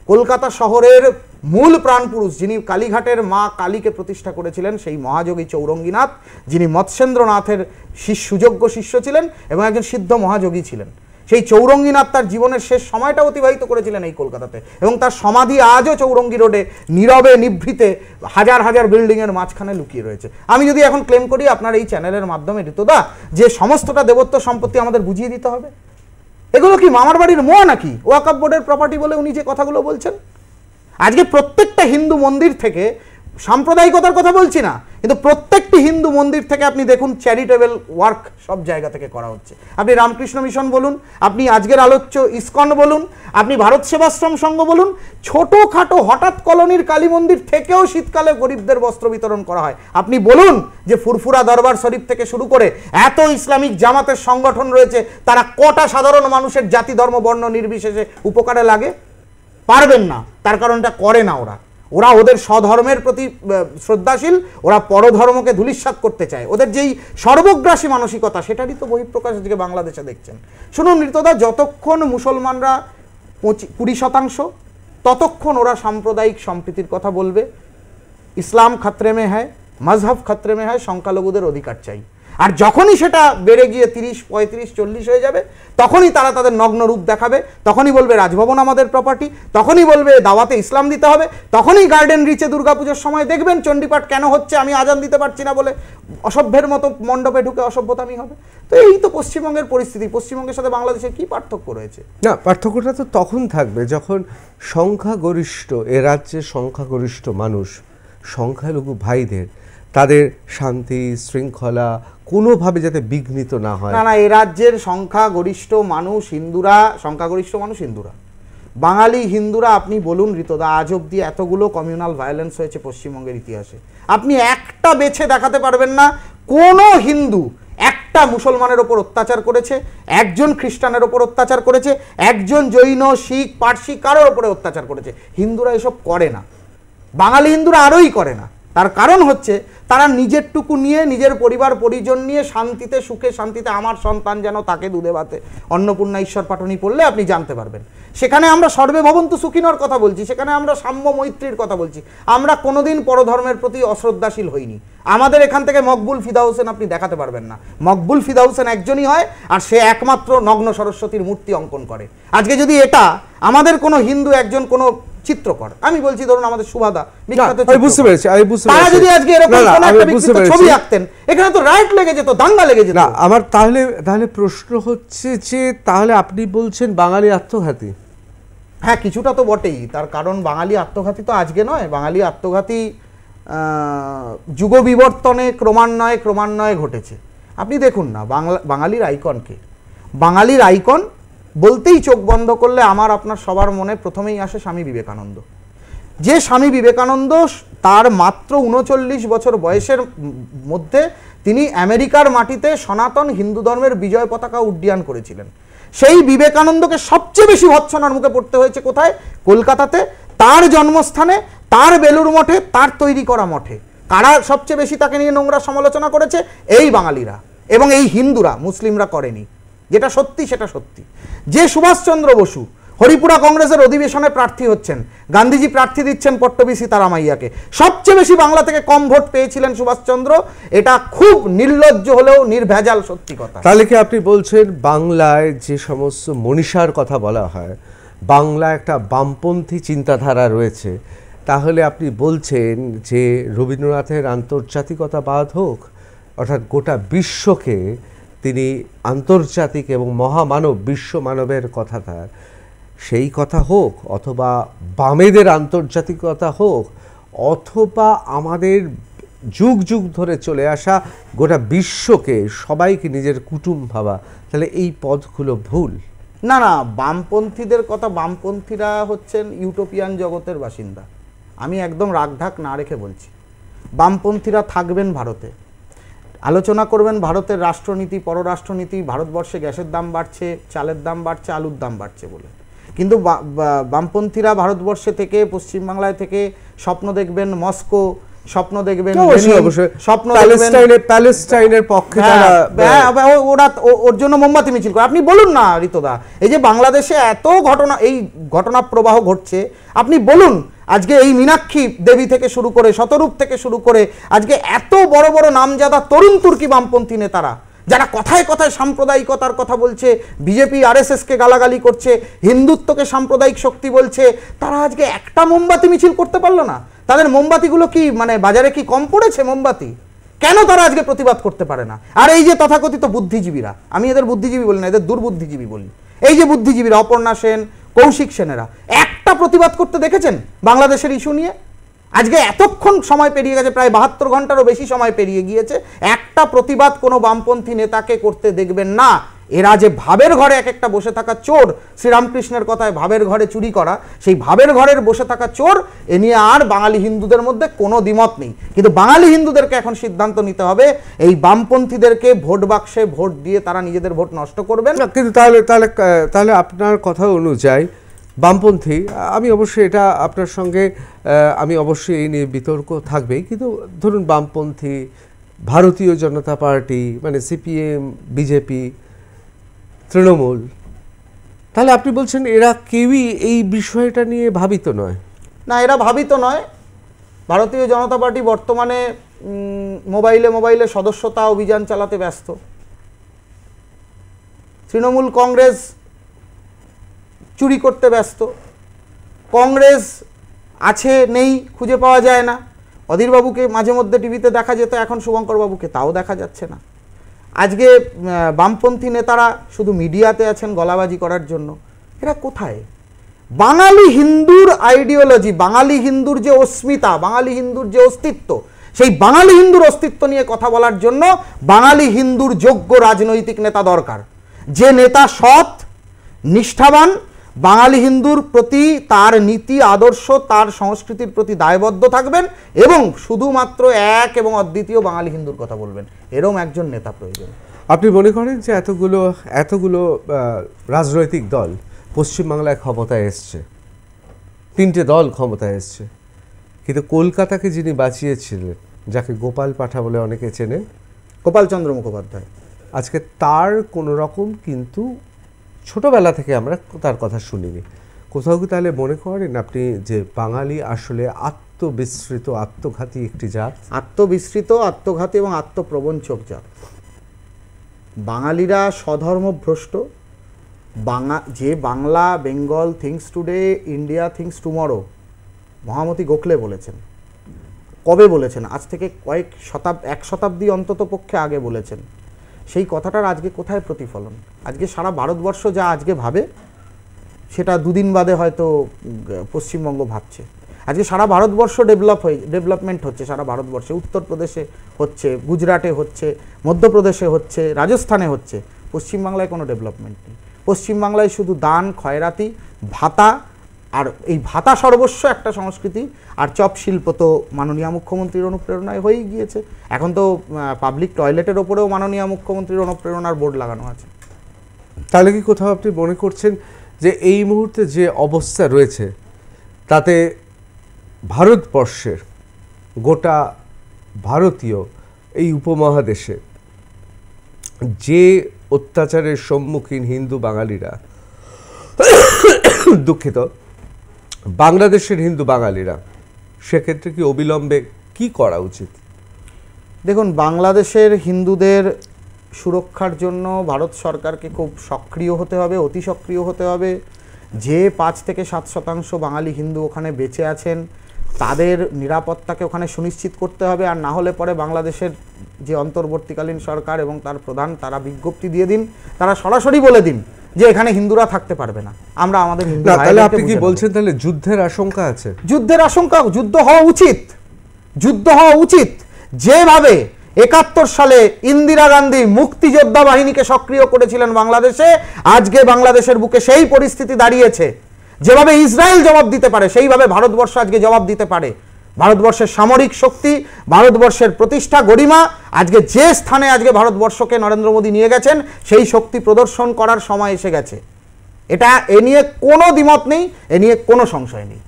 কলকাতা শহরের মূল প্রাণপুরুষ, যিনি কালীঘাটের মা কালীকে প্রতিষ্ঠা করেছিলেন, সেই মহাযোগী চৌরঙ্গীনাথ, যিনি মৎস্যেন্দ্রনাথের সুযোগ্য শিষ্য ছিলেন এবং একজন সিদ্ধ মহাযোগী ছিলেন, সেই চৌরঙ্গীনাথ তার জীবনের শেষ সময়টা অতিবাহিত করেছিলেন এই কলকাতাতে, এবং তার সমাধি আজও চৌরঙ্গী রোডে নীরবে নিভৃতে হাজার হাজার বিল্ডিংয়ের মাঝখানে লুকিয়ে রয়েছে। আমি যদি এখন ক্লেম করি আপনার এই চ্যানেলের মাধ্যমে ঋতুদা, যে সমস্তটা দেবত্ব সম্পত্তি আমাদের বুঝিয়ে দিতে হবে, এগুলো কি মামার বাড়ির মোয়া নাকি ওয়াকফ বোর্ডের প্রপার্টি বলে উনি যে কথাগুলো বলছেন? আজকে প্রত্যেকটা হিন্দু মন্দির থেকে সাম্প্রদায়িকতার কথা বলছি না, কিন্তু প্রত্যেকটি হিন্দু মন্দির থেকে আপনি দেখুন চ্যারিটেবল ওয়ার্ক সব জায়গা থেকে করা হচ্ছে। আপনি রামকৃষ্ণ মিশন বলুন, আপনি আজকের আলোচ্য ইসকন বলুন, আপনি ভারত সেবাশ্রম সংঘ বলুন, ছোটোখাটো হঠাৎ কলোনির কালী মন্দির থেকেও শীতকালে গরিবদের বস্ত্র বিতরণ করা হয়। আপনি বলুন যে ফুরফুরা দরবার শরীফ থেকে শুরু করে এত ইসলামিক জামাতের সংগঠন রয়েছে, তারা কটা সাধারণ মানুষের জাতি ধর্ম বর্ণ নির্বিশেষে উপকারে লাগে? পারবেন না, তার কারণটা করে না ওরা। ওরা ওদের স্বধর্মের প্রতি শ্রদ্ধাশীল, ওরা পরধর্মকে ধূলিসাৎ করতে চায়। ওদের যেই সর্বগ্রাসী মানসিকতা, সেটারই তো বহিঃপ্রকাশ আজকে বাংলাদেশে দেখছেন। শুনুন ঋতদা, যতক্ষণ মুসলমানরা 20% ততক্ষণ ওরা সাম্প্রদায়িক সম্প্রীতির কথা বলবে। ইসলাম খাতরে মে হ্যায়, মজহব খাতরে মে হ্যায়, সংখ্যালঘুদের অধিকার চাই। আর যখনই সেটা বেড়ে গিয়ে 30, 35, 40 হয়ে যাবে, তখনই তারা তাদের নগ্ন রূপ দেখাবে, তখনই বলবে রাজভবন আমাদের প্রপার্টি, তখনই বলবে দাওয়াতে ইসলাম দিতে হবে, তখনই গার্ডেন রিচে দুর্গাপুজোর সময় দেখবেন চণ্ডীপাঠ কেন হচ্ছে, আমি আজান দিতে পারছি না বলে অসভ্যের মতো মণ্ডপে ঢুকে অসভ্যতামি হবে। তো এই তো পশ্চিমবঙ্গের পরিস্থিতি। পশ্চিমবঙ্গের সাথে বাংলাদেশের কি পার্থক্য রয়েছে? না, পার্থক্যটা তো তখন থাকবে যখন সংখ্যাগরিষ্ঠ এ রাজ্যের সংখ্যাগরিষ্ঠ মানুষ সংখ্যালঘু ভাইদের তাদের শান্তি শৃঙ্খলা কোনোভাবে যাতে বিঘ্নিত না হয়। না, এ রাজ্যের সংখ্যাগরিষ্ঠ মানুষ হিন্দুরা, সংখ্যাগরিষ্ঠ মানুষ হিন্দুরা, বাঙালি হিন্দুরা। আপনি বলুন ঋতদা, আজ অব্দি এতগুলো কমিউনাল ভায়োলেন্স হয়েছে পশ্চিমবঙ্গের ইতিহাসে, আপনি একটা বেছে দেখাতে পারবেন না কোনো হিন্দু একটা মুসলমানের ওপর অত্যাচার করেছে, একজন খ্রিস্টানের ওপর অত্যাচার করেছে, একজন জৈন শিখ পার্সি কারোর ওপরে অত্যাচার করেছে। হিন্দুরা এসব করে না, বাঙালি হিন্দুরা আরোই করে না। তার কারণ হচ্ছে তারা নিজেরটুকু নিয়ে, নিজের পরিবার পরিজন নিয়ে শান্তিতে সুখে শান্তিতে, আমার সন্তান যেন তাকে দুধে ভাতে অন্নপূর্ণা ঈশ্বর পাটনি পড়লে আপনি জানতে পারবেন। সেখানে আমরা সর্বে ভবন্তু সুখিনর কথা বলছি, সেখানে আমরা সাম্য মৈত্রীর কথা বলছি। আমরা কোনোদিন পরধর্মের প্রতি অশ্রদ্ধাশীল হইনি। আমাদের এখান থেকে মকবুল ফিদা হোসেন আপনি দেখাতে পারবেন না। মকবুল ফিদা হোসেন একজনই হয়, আর সে একমাত্র নগ্ন সরস্বতীর মূর্তি অঙ্কন করে। আজকে যদি এটা আমাদের কোনো হিন্দু একজন কোনো চিত্রকর, আমি বলছি ধরুন আমাদের সুভাদা বিখ্যাত, তারা যদি আজকে এরকম একটা বিখ্যাত ছবি আঁকতেন, এখানে তো রাইট লেগে যেত, দাঙ্গা লেগে যেত। না, আমার তাহলে প্রশ্ন হচ্ছে যে তাহলে আপনি বলছেন বাঙালি আত্মঘাতী? হ্যাঁ, কিছুটা তো বটেই। তার কারণ বাঙালি আত্মঘাতী তো আজকে নয়, বাঙালি আত্মঘাতী যুগ বিবর্তনে ক্রমান্বয়ে ঘটেছে। আপনি দেখুন না বাঙালির আইকনকে, বাঙালির আইকন বলতেই চোখ বন্ধ করলে আমার আপনার সবার মনে প্রথমেই আসে স্বামী বিবেকানন্দ। যে স্বামী বিবেকানন্দ তার মাত্র 39 বছর বয়সের মধ্যে তিনি আমেরিকার মাটিতে সনাতন হিন্দু ধর্মের বিজয় পতাকা উড্ডীয়ন করেছিলেন। সেই বিবেকানন্দকে সবচেয়ে বেশি ভৎসনার মুখে পড়তে হয়েছে কোথায়? কলকাতাতে, তার জন্মস্থানে, তার বেলুর মঠে, তার তৈরি করা মঠে। কারা সবচেয়ে বেশি তাকে নিয়ে নোংরা সমালোচনা করেছে? এই বাঙালিরা এবং এই হিন্দুরা, মুসলিমরা করেনি। যেটা সত্যি সেটা সত্যি। যে সুভাষচন্দ্র বসু হরিপুরা কংগ্রেসের অধিবেশনে প্রার্থী হচ্ছেন, গান্ধীজি প্রার্থী দিচ্ছেন পট্টবী সীতারামাইয়াকে, সবচেয়ে বেশি বাংলা থেকে কম ভোট পেয়েছিলেন সুভাষচন্দ্র। এটা খুব নির্লজ্জ হলেও নির্ভেজাল সত্যি কথা। তাহলে কি আপনি বলছেন বাংলায় যে সমস্ত মনীষার কথা বলা হয়, বাংলা একটা বামপন্থী চিন্তাধারা রয়েছে, তাহলে আপনি বলছেন যে রবীন্দ্রনাথের আন্তর্জাতিকতাবাদ হোক, অর্থাৎ গোটা বিশ্বকে তিনি আন্তর্জাতিক এবং মহামানব বিশ্ব মানবের কথা তার সেই কথা হোক, অথবা বামেদের আন্তর্জাতিকতা হোক, অথবা আমাদের যুগ যুগ ধরে চলে আসা গোটা বিশ্বকে সবাইকে নিজের কুটুম ভাবা, তাহলে এই পদগুলো ভুল? না, বামপন্থীদের কথা, বামপন্থীরা হচ্ছেন ইউটোপিয়ান জগতের বাসিন্দা। আমি একদম রাগঢাক না রেখে বলছি, বামপন্থীরা থাকবেন ভারতে, আলোচনা করবেন ভারতের রাষ্ট্রনীতি পররাষ্ট্রনীতি, ভারতবর্ষে গ্যাসের দাম বাড়ছে, চালের দাম বাড়ছে, আলুর দাম বাড়ছে বলে। কিন্তু বামপন্থীরা ভারতবর্ষে থেকে, পশ্চিমবাংলায় থেকে স্বপ্ন দেখবেন মস্কো, স্বপ্ন দেখবেন স্বপ্ন প্যালেস্টাইনের পক্ষে, ওরা ওর জন্য মোমবাতি মিছিল করে। আপনি বলুন না ঋতদা, এই যে বাংলাদেশে এত ঘটনা, এই ঘটনা প্রবাহ ঘটছে, আপনি বলুন আজকে এই মীনাক্ষী দেবী থেকে শুরু করে, শতরূপ থেকে শুরু করে, আজকে এত বড় বড় নামজাদা তরুণ তুর্কি বামপন্থী নেতারা যারা কথায় কথায় সাম্প্রদায়িকতার কথা বলছে, বিজেপি আরএসএসকে গালাগালি করছে, হিন্দুত্বকে সাম্প্রদায়িক শক্তি বলছে, তারা আজকে একটা মোমবাতি মিছিল করতে পারলো না? তাদের মোমবাতিগুলো কি মানে বাজারে কি কম পড়েছে মোমবাতি? কেন তারা আজকে প্রতিবাদ করতে পারে না? আর এই যে তথাকথিত বুদ্ধিজীবীরা, আমি এদের বুদ্ধিজীবী বলি না, এদের দুর্বুদ্ধিজীবী বলি, এই যে বুদ্ধিজীবীরা অপর্ণা সেন, কৌশিক সেনেরা একটা প্রতিবাদ করতে দেখেছেন বাংলাদেশের ইস্যু নিয়ে? আজকে এতক্ষণ সময় পেরিয়ে গেছে, প্রায় 72 ঘন্টারও বেশি সময় পেরিয়ে গিয়েছে, একটা প্রতিবাদ কোনো বামপন্থী নেতাকে করতে দেখবেন না। এরা যে ভাবের ঘরে এক একটা বসে থাকা চোর, শ্রীরামকৃষ্ণের কথায় ভাবের ঘরে চুরি করা, সেই ভাবের ঘরের বসে থাকা চোর, এ নিয়ে আর বাঙালি হিন্দুদের মধ্যে কোনো দ্বিমত নেই। কিন্তু বাঙালি হিন্দুদেরকে এখন সিদ্ধান্ত নিতে হবে, এই বামপন্থীদেরকে ভোট বাক্সে ভোট দিয়ে তারা নিজেদের ভোট নষ্ট করবেন। কিন্তু তাহলে আপনার কথা অনুযায়ী বামপন্থী, আমি অবশ্যই এটা আপনার সঙ্গে আমি অবশ্যই এই নিয়ে বিতর্ক থাকবেই, কিন্তু ধরুন বামপন্থী, ভারতীয় জনতা পার্টি মানে সিপিএম, বিজেপি, তৃণমূল, তাহলে আপনি বলছেন এরা কেউই এই বিষয়টা নিয়ে ভাবিত নয়? না, এরা ভাবিত নয়। ভারতীয় জনতা পার্টি বর্তমানে মোবাইলে সদস্যতা অভিযান চালাতে ব্যস্ত। তৃণমূল কংগ্রেস চুরি করতে ব্যস্ত। কংগ্রেস আছে নেই খুঁজে পাওয়া যায় না। অধীরবাবুকে মাঝে মধ্যে টিভিতে দেখা যেত, এখন শুভঙ্কর বাবুকে তাও দেখা যাচ্ছে না। আজকে বামপন্থী নেতারা শুধু মিডিয়াতে আছেন গলাবাজি করার জন্য। এরা কোথায়? বাঙালি হিন্দুর আইডিওলজি, বাঙালি হিন্দুর যে অস্মিতা, বাঙালি হিন্দুর যে অস্তিত্ব, সেই বাঙালি হিন্দুর অস্তিত্ব নিয়ে কথা বলার জন্য বাঙালি হিন্দুর যোগ্য রাজনৈতিক নেতা দরকার। যে নেতা সৎ, নিষ্ঠাবান, বাঙালি হিন্দুর প্রতি তার নীতি আদর্শ, তার সংস্কৃতির প্রতি দায়বদ্ধ থাকবেন এবং শুধুমাত্র এক এবং অদ্বিতীয় বাঙালি হিন্দুর কথা বলবেন, এরকম একজন নেতা প্রয়োজন। আপনি মনে করেন যে এতগুলো রাজনৈতিক দল পশ্চিমবাংলায় ক্ষমতায় এসছে, 3টে দল ক্ষমতায় এসছে, কিন্তু কলকাতাকে যিনি বাঁচিয়েছিলেন, যাকে গোপাল পাঠা বলে অনেকে চেনেন, গোপালচন্দ্র মুখোপাধ্যায়, আজকে তার কোনো রকম কিন্তু ছোটবেলা থেকে আমরা তার কথা শুনিনি। কোথাও কি তাহলে মনে করেন আপনি যে বাঙালি আসলে আত্মবিস্মৃত, আত্মঘাতী একটি জাত? আত্মবিস্মৃত, আত্মঘাতী এবং আত্মপ্রবঞ্চক জাত। বাঙালিরা স্বধর্মভ্রষ্ট। যে Bangla Bengal thinks today, India thinks tomorrow মহামতি গোখলে বলেছেন। কবে বলেছেন? আজ থেকে এক শতাব্দী অন্তত পক্ষে আগে বলেছেন। সেই কথাটার আজকে কোথায় প্রতিফলন? আজকে সারা ভারতবর্ষ যা আজকে ভাবে, সেটা দুদিন বাদে হয়তো পশ্চিমবঙ্গ ভাবছে। আজকে সারা ভারতবর্ষ ডেভেলপমেন্ট হচ্ছে, সারা ভারতবর্ষে উত্তরপ্রদেশে হচ্ছে, গুজরাটে হচ্ছে, মধ্যপ্রদেশে হচ্ছে, রাজস্থানে হচ্ছে। পশ্চিমবাংলায় কোনো ডেভেলপমেন্ট নেই। পশ্চিমবাংলায় শুধু দান, খয়রাতি, ভাতা, আর এই ভাতা সর্বস্ব একটা সংস্কৃতি। আর চপ শিল্প তো মাননীয় মুখ্যমন্ত্রীর অনুপ্রেরণায় হয়েই গিয়েছে। এখন তো পাবলিক টয়লেটের ওপরেও মাননীয় মুখ্যমন্ত্রীর অনুপ্রেরণার বোর্ড লাগানো আছে। তাহলে কি কোথাও আপনি মনে করছেন যে এই মুহূর্তে যে অবস্থা রয়েছে তাতে ভারতবর্ষের, গোটা ভারতীয় এই উপমহাদেশে যে অত্যাচারের সম্মুখীন হিন্দু বাঙালিরা, দুঃখিত, বাংলাদেশের হিন্দু বাঙালিরা, সেক্ষেত্রে কি অবিলম্বে কি করা উচিত? দেখুন, বাংলাদেশের হিন্দুদের সুরক্ষার জন্য ভারত সরকারকে খুব সক্রিয় হতে হবে, অতি সক্রিয় হতে হবে। যে 5 থেকে 7% বাঙালি হিন্দু ওখানে বেঁচে আছেন, তাদের নিরাপত্তাকে ওখানে সুনিশ্চিত করতে হবে। আর না হলে পরে বাংলাদেশের যে অন্তর্বর্তীকালীন সরকার এবং তার প্রধান, তারা বিজ্ঞপ্তি দিয়ে দিন, তারা সরাসরি বলে দিন যে এখানে হিন্দুরা থাকতে পারবে না, আমরা আমাদের হিন্দু। তাহলে আপনি কি বলছেন তাহলে যুদ্ধের আশঙ্কা আছে? যুদ্ধের আশঙ্কা, যুদ্ধ হওয়া উচিত, যুদ্ধ হওয়া উচিত। যেভাবে 71 সালে ইন্দিরা গান্ধী মুক্তিযোদ্ধা বাহিনীকে সক্রিয় করেছিলেন বাংলাদেশে, আজকে বাংলাদেশের বুকে সেই পরিস্থিতি দাঁড়িয়েছে। যেভাবে ইসরায়েল জবাব দিতে পারে, সেইভাবে ভারতবর্ষ আজকে জবাব দিতে পারে। ভারতবর্ষের সামরিক শক্তি, ভারতবর্ষের প্রতিষ্ঠা, গরিমা, আজকে যে স্থানে আজকে ভারতবর্ষকে নরেন্দ্র মোদী নিয়ে গেছেন, সেই শক্তি প্রদর্শন করার সময় এসে গেছে। এ নিয়ে কোনো দ্বিমত নেই, এ নিয়ে কোনো সংশয় নেই।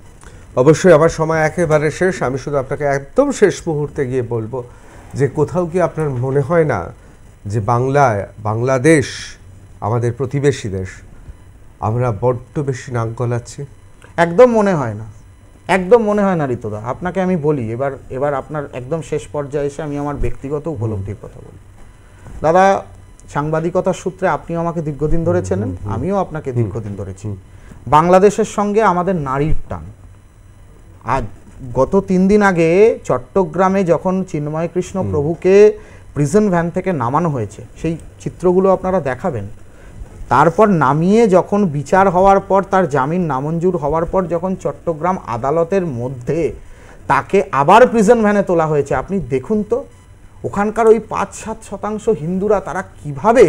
অবশ্যই আমার সময় একেবারে শেষ। আমি শুধু আপনাকে একদম শেষ মুহূর্তে গিয়ে বলবো যে কোথাও কি আপনার মনে হয় না যে বাংলাদেশ আমাদের প্রতিবেশী দেশ, আমরা বড্ড বেশি নাক গলাচ্ছি? একদম মনে হয় না, একদম মনে হয় না ঋতুদা। আপনাকে আমি বলি, এবার আপনার একদম শেষ পর্যায়ে এসে আমি আমার ব্যক্তিগত উপলব্ধির কথা বলি। দাদা, সাংবাদিকতার সূত্রে আপনিও আমাকে দীর্ঘদিন ধরে চেনেন, আমিও আপনাকে দীর্ঘদিন ধরেছি। বাংলাদেশের সঙ্গে আমাদের নারীর টান। আজ গত 3 দিন আগে চট্টগ্রামে যখন চিন্ময় কৃষ্ণ প্রভুকে প্রিজন ভ্যান থেকে নামানো হয়েছে, সেই চিত্রগুলো আপনারা দেখাবেন। তারপর নামিয়ে যখন বিচার হওয়ার পর, তার জামিন নামঞ্জুর হওয়ার পর, যখন চট্টগ্রাম আদালতের মধ্যে তাকে আবার প্রিজন ভ্যানে তোলা হয়েছে। আপনি দেখুন তো ওখানকার ওই ৫-৭% হিন্দুরা তারা কিভাবে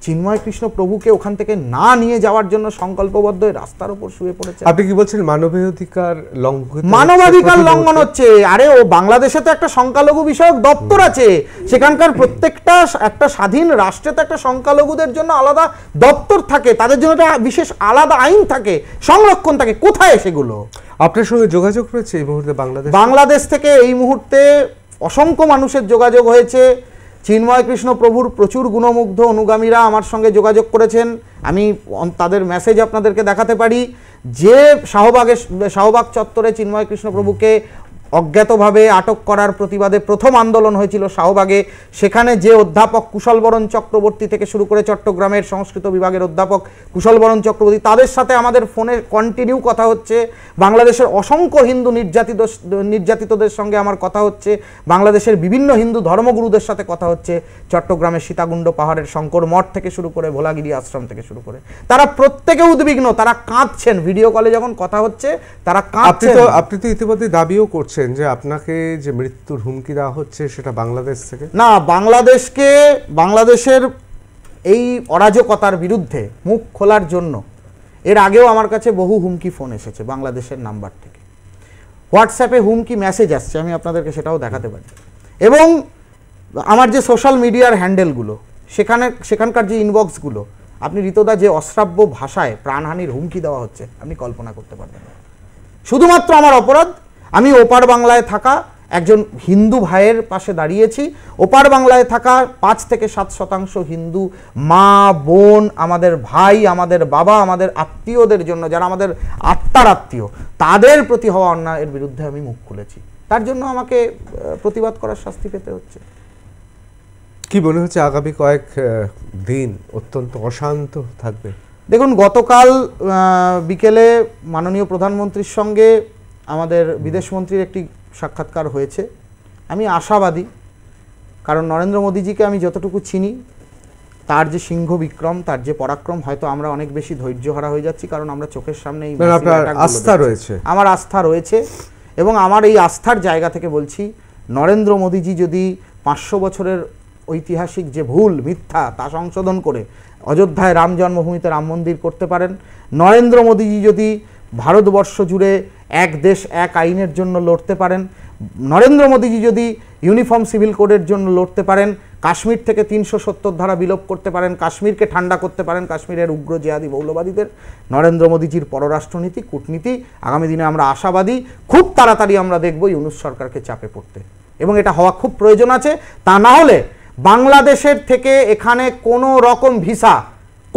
চিন্ময় কৃষ্ণ প্রভুকে ওখান থেকে না নিয়ে যাওয়ার জন্য সংকল্পবদ্ধ রাস্তার উপর শুয়ে পড়েছে। আপনি কি বলছেন মানবাধিকার লঙ্ঘন? মানবাধিকার লঙ্ঘন হচ্ছে। আরে ও বাংলাদেশে তো একটা সংখ্যালঘু বিষয়ক দপ্তর আছে, সেখানকার প্রত্যেকটা একটা স্বাধীন রাষ্ট্রে তো একটা সংখ্যালঘুদের জন্য আলাদা দপ্তর থাকে, তাদের জন্য একটা বিশেষ আলাদা আইন থাকে, সংরক্ষণ থাকে। কোথায় সেগুলো? আপনার সঙ্গে যোগাযোগ রয়েছে এই মুহূর্তে বাংলাদেশ থেকে? এই মুহূর্তে অসংখ্য মানুষের যোগাযোগ হয়েছে। চিন্ময় কৃষ্ণ প্রভুর প্রচুর গুণমুগ্ধ অনুগামীরা আমার সঙ্গে যোগাযোগ করেছেন। আমি তাদের মেসেজ আপনাদেরকে দেখাতে পারি। যে শাহবাগ চত্বরে চিন্ময় কৃষ্ণ প্রভুকে অজ্ঞাতভাবে আটক করার প্রতিবাদে প্রথম আন্দোলন হয়েছিল শাহবাগে, সেখানে যে অধ্যাপক কুশলবরণ চক্রবর্তী থেকে শুরু করে চট্টগ্রামের সংস্কৃত বিভাগের অধ্যাপক কুশলবরণ চক্রবর্তী, তাদের সাথে আমাদের ফোনে কন্টিনিউ কথা হচ্ছে। বাংলাদেশের অসংখ্য হিন্দু নির্যাতিতদের সঙ্গে আমার কথা হচ্ছে। বাংলাদেশের বিভিন্ন হিন্দু ধর্মগুরুদের সাথে কথা হচ্ছে। চট্টগ্রামের সীতাকুণ্ড পাহাড়ের শঙ্কর মঠ থেকে শুরু করে ভোলাগিরি আশ্রম থেকে শুরু করে তারা প্রত্যেকে উদ্বিগ্ন, তারা কাঁদছেন। ভিডিও কলে যখন কথা হচ্ছে তারা কাঁদছেন। আপনি তো ইতিমধ্যে দাবিও করছেন যে আপনাকে যে মৃত্যুর হুমকি দেওয়া হচ্ছে সেটা বাংলাদেশ থেকে না, বাংলাদেশের এই অরাজকতার বিরুদ্ধে মুখ খোলার জন্য এর আগেও আমার কাছে বহু হুমকি ফোন এসেছে বাংলাদেশের নাম্বার থেকে। হোয়াটসঅ্যাপে হুমকি মেসেজ আসছে, আমি আপনাদেরকে সেটাও দেখাতে পারি। এবং আমার যে সোশ্যাল মিডিয়ার হ্যান্ডেলগুলো, সেখানকার যে ইনবক্সগুলো, আপনি ঋতদা যে অশ্রাব্য ভাষায় প্রাণহানির হুমকি দেওয়া হচ্ছে আপনি কল্পনা করতে পারবেন না। শুধুমাত্র আমার অপরাধ, আমি ওপার বাংলায় থাকা একজন হিন্দু ভাইয়ের পাশে দাঁড়িয়েছি। ওপার বাংলায় থাকা ৫-৭% হিন্দু মা বোন, আমাদের ভাই, আমাদের বাবা, আমাদের আত্মীয়দের জন্য, যারা আমাদের আত্মার আত্মীয়, তাদের প্রতি হওয়া অন্যায়ের বিরুদ্ধে আমি মুখ খুলেছি। তার জন্য আমাকে প্রতিবাদ করার শাস্তি পেতে হচ্ছে। কি মনে হচ্ছে আগামী কয়েক দিন অত্যন্ত অশান্ত থাকবে? দেখুন, গতকাল বিকেলে মাননীয় প্রধানমন্ত্রীর সঙ্গে আমাদের বিদেশমন্ত্রীর একটি সাক্ষাৎকার হয়েছে। আমি আশাবাদী, কারণ নরেন্দ্র মোদীজিকে আমি যতটুকু চিনি, তার যে সিংহ বিক্রম, তার যে পরাক্রম, হয়তো আমরা অনেক বেশি ধৈর্যহারা হয়ে যাচ্ছি, কারণ আমরা চোখের সামনে আস্থা রয়েছে। আমার আস্থা রয়েছে, এবং আমার এই আস্থার জায়গা থেকে বলছি, নরেন্দ্র মোদীজি যদি 500 বছরের ঐতিহাসিক যে ভুল মিথ্যা তা সংশোধন করে অযোধ্যায় রাম জন্মভূমিতে রাম মন্দির করতে পারেন, নরেন্দ্র মোদীজি যদি ভারতবর্ষ জুড়ে এক দেশ এক আইনের জন্য লড়তে পারেন, নরেন্দ্র মোদীজি যদি ইউনিফর্ম সিভিল কোডের জন্য লড়তে পারেন, কাশ্মীর থেকে 370 ধারা বিলোপ করতে পারেন, কাশ্মীরকে ঠান্ডা করতে পারেন কাশ্মীরের উগ্র জিহাদি মৌলবাদীদের, নরেন্দ্র মোদীজির পররাষ্ট্রনীতি, কূটনীতি, আগামী দিনে আমরা আশাবাদী খুব তাড়াতাড়ি আমরা দেখব ইউনূস সরকারকে চাপে পড়তে, এবং এটা হওয়া খুব প্রয়োজন আছে। তা না হলে বাংলাদেশের থেকে এখানে কোনো রকম ভিসা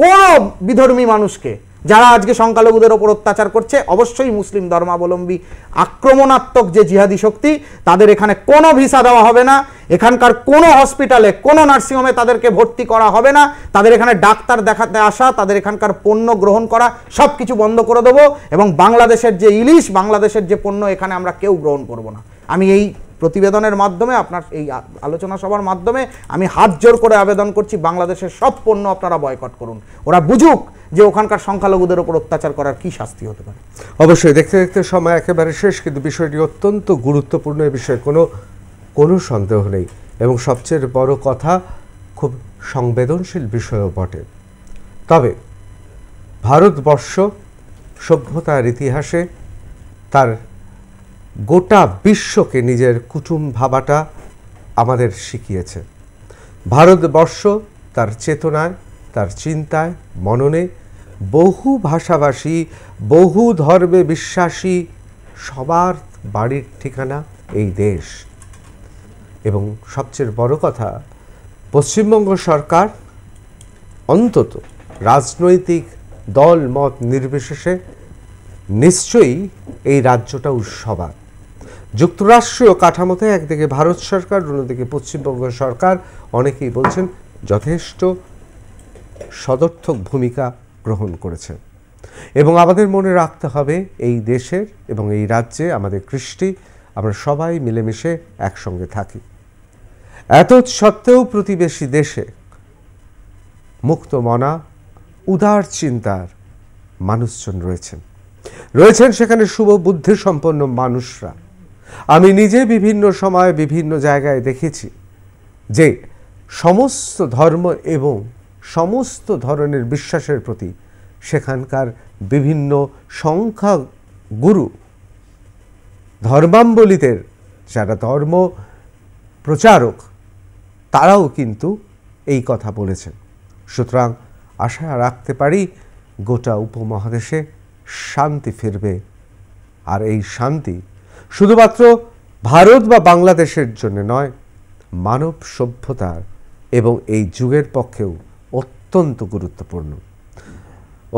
কোনো বিধর্মী মানুষকে, যারা আজকে সংখ্যালঘুদের ওপর অত্যাচার করছে, অবশ্যই মুসলিম ধর্মাবলম্বী আক্রমণাত্মক যে জিহাদি শক্তি, তাদের এখানে কোনো ভিসা দেওয়া হবে না। এখানকার কোনো হসপিটালে, কোনো নার্সিংহোমে তাদেরকে ভর্তি করা হবে না। তাদের এখানে ডাক্তার দেখাতে আসা, তাদের এখানকার পণ্য গ্রহণ করা, সব কিছু বন্ধ করে দেবো। এবং বাংলাদেশের যে ইলিশ, বাংলাদেশের যে পণ্য, এখানে আমরা কেউ গ্রহণ করব না। আমি এই প্রতিবেদনের মাধ্যমে, আপনার এই আলোচনা সভার মাধ্যমে আমি হাত জোর করে আবেদন করছি, বাংলাদেশের সব পণ্য আপনারা বয়কট করুন। ওরা বুঝুক যে ওখানকার সংখ্যালঘুদের উপর অত্যাচার করার কি শাস্তি হতে পারে। অবশ্যই দেখতে দেখতে সময় একেবারে শেষ, কিন্তু বিষয়টি অত্যন্ত গুরুত্বপূর্ণ, এ বিষয়ে কোনো সন্দেহ নেই। এবং সবচেয়ে বড় কথা, খুব সংবেদনশীল বিষয়ও বটে। তবে ভারতবর্ষ সভ্যতার ইতিহাসে তার গোটা বিশ্বকে নিজের কুটুম ভাবাটা আমাদের শিখিয়েছে। ভারতবর্ষ তার চেতনায়, তার চিন্তায়, মননে বহু ভাষাভাষী, বহু ধর্মে বিশ্বাসী সবার বাড়ির ঠিকানা এই দেশ। এবং সবচেয়ে বড় কথা, পশ্চিমবঙ্গ সরকার অন্তত রাজনৈতিক দল মত নির্বিশেষে নিশ্চয়ই এই রাজ্যটা উৎসবার। যুক্তরাষ্ট্রীয় কাঠামোতে একদিকে ভারত সরকার, অন্যদিকে পশ্চিমবঙ্গ সরকার, অনেকেই বলছেন যথেষ্ট সদর্থক ভূমিকা গ্রহণ করেছে। এবং আমাদের মনে রাখতে হবে, এই দেশের এবং এই রাজ্যে আমাদের কৃষ্টি, আমরা সবাই মিলেমিশে একসঙ্গে থাকি। এত সত্ত্বেও প্রতিবেশী দেশে মুক্ত মনা, উদার চিন্তার মানুষজন রয়েছেন সেখানে শুভ বুদ্ধি সম্পন্ন মানুষরা। আমি নিজে বিভিন্ন সময় বিভিন্ন জায়গায় দেখেছি যে সমস্ত ধর্ম এবং সমস্ত ধরনের বিশ্বাসের প্রতি সেখানকার বিভিন্ন সংখ্যাগুরু ধর্মাবলম্বীদের যারা ধর্ম প্রচারক তারাও কিন্তু এই কথা বলেছেন। সুতরাং আশা রাখতে পারি গোটা উপমহাদেশে শান্তি ফিরবে, আর এই শান্তি শুধুমাত্র ভারত বা বাংলাদেশের জন্য নয়, মানব সভ্যতার এবং এই যুগের পক্ষেও অত্যন্ত গুরুত্বপূর্ণ।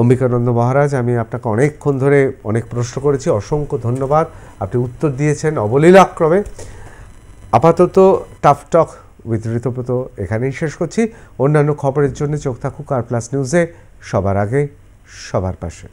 অম্বিকানন্দ মহারাজ, আমি আপনাকে অনেকক্ষণ ধরে অনেক প্রশ্ন করেছি, অসংখ্য ধন্যবাদ, আপনি উত্তর দিয়েছেন অবলীলাক্রমে। আপাতত টাফ টক উইথ ঋতব্রত এখানেই শেষ করছি। অন্যান্য খবরের জন্য চোখ থাকুক আর প্লাস নিউজে, সবার আগে সবার পাশে।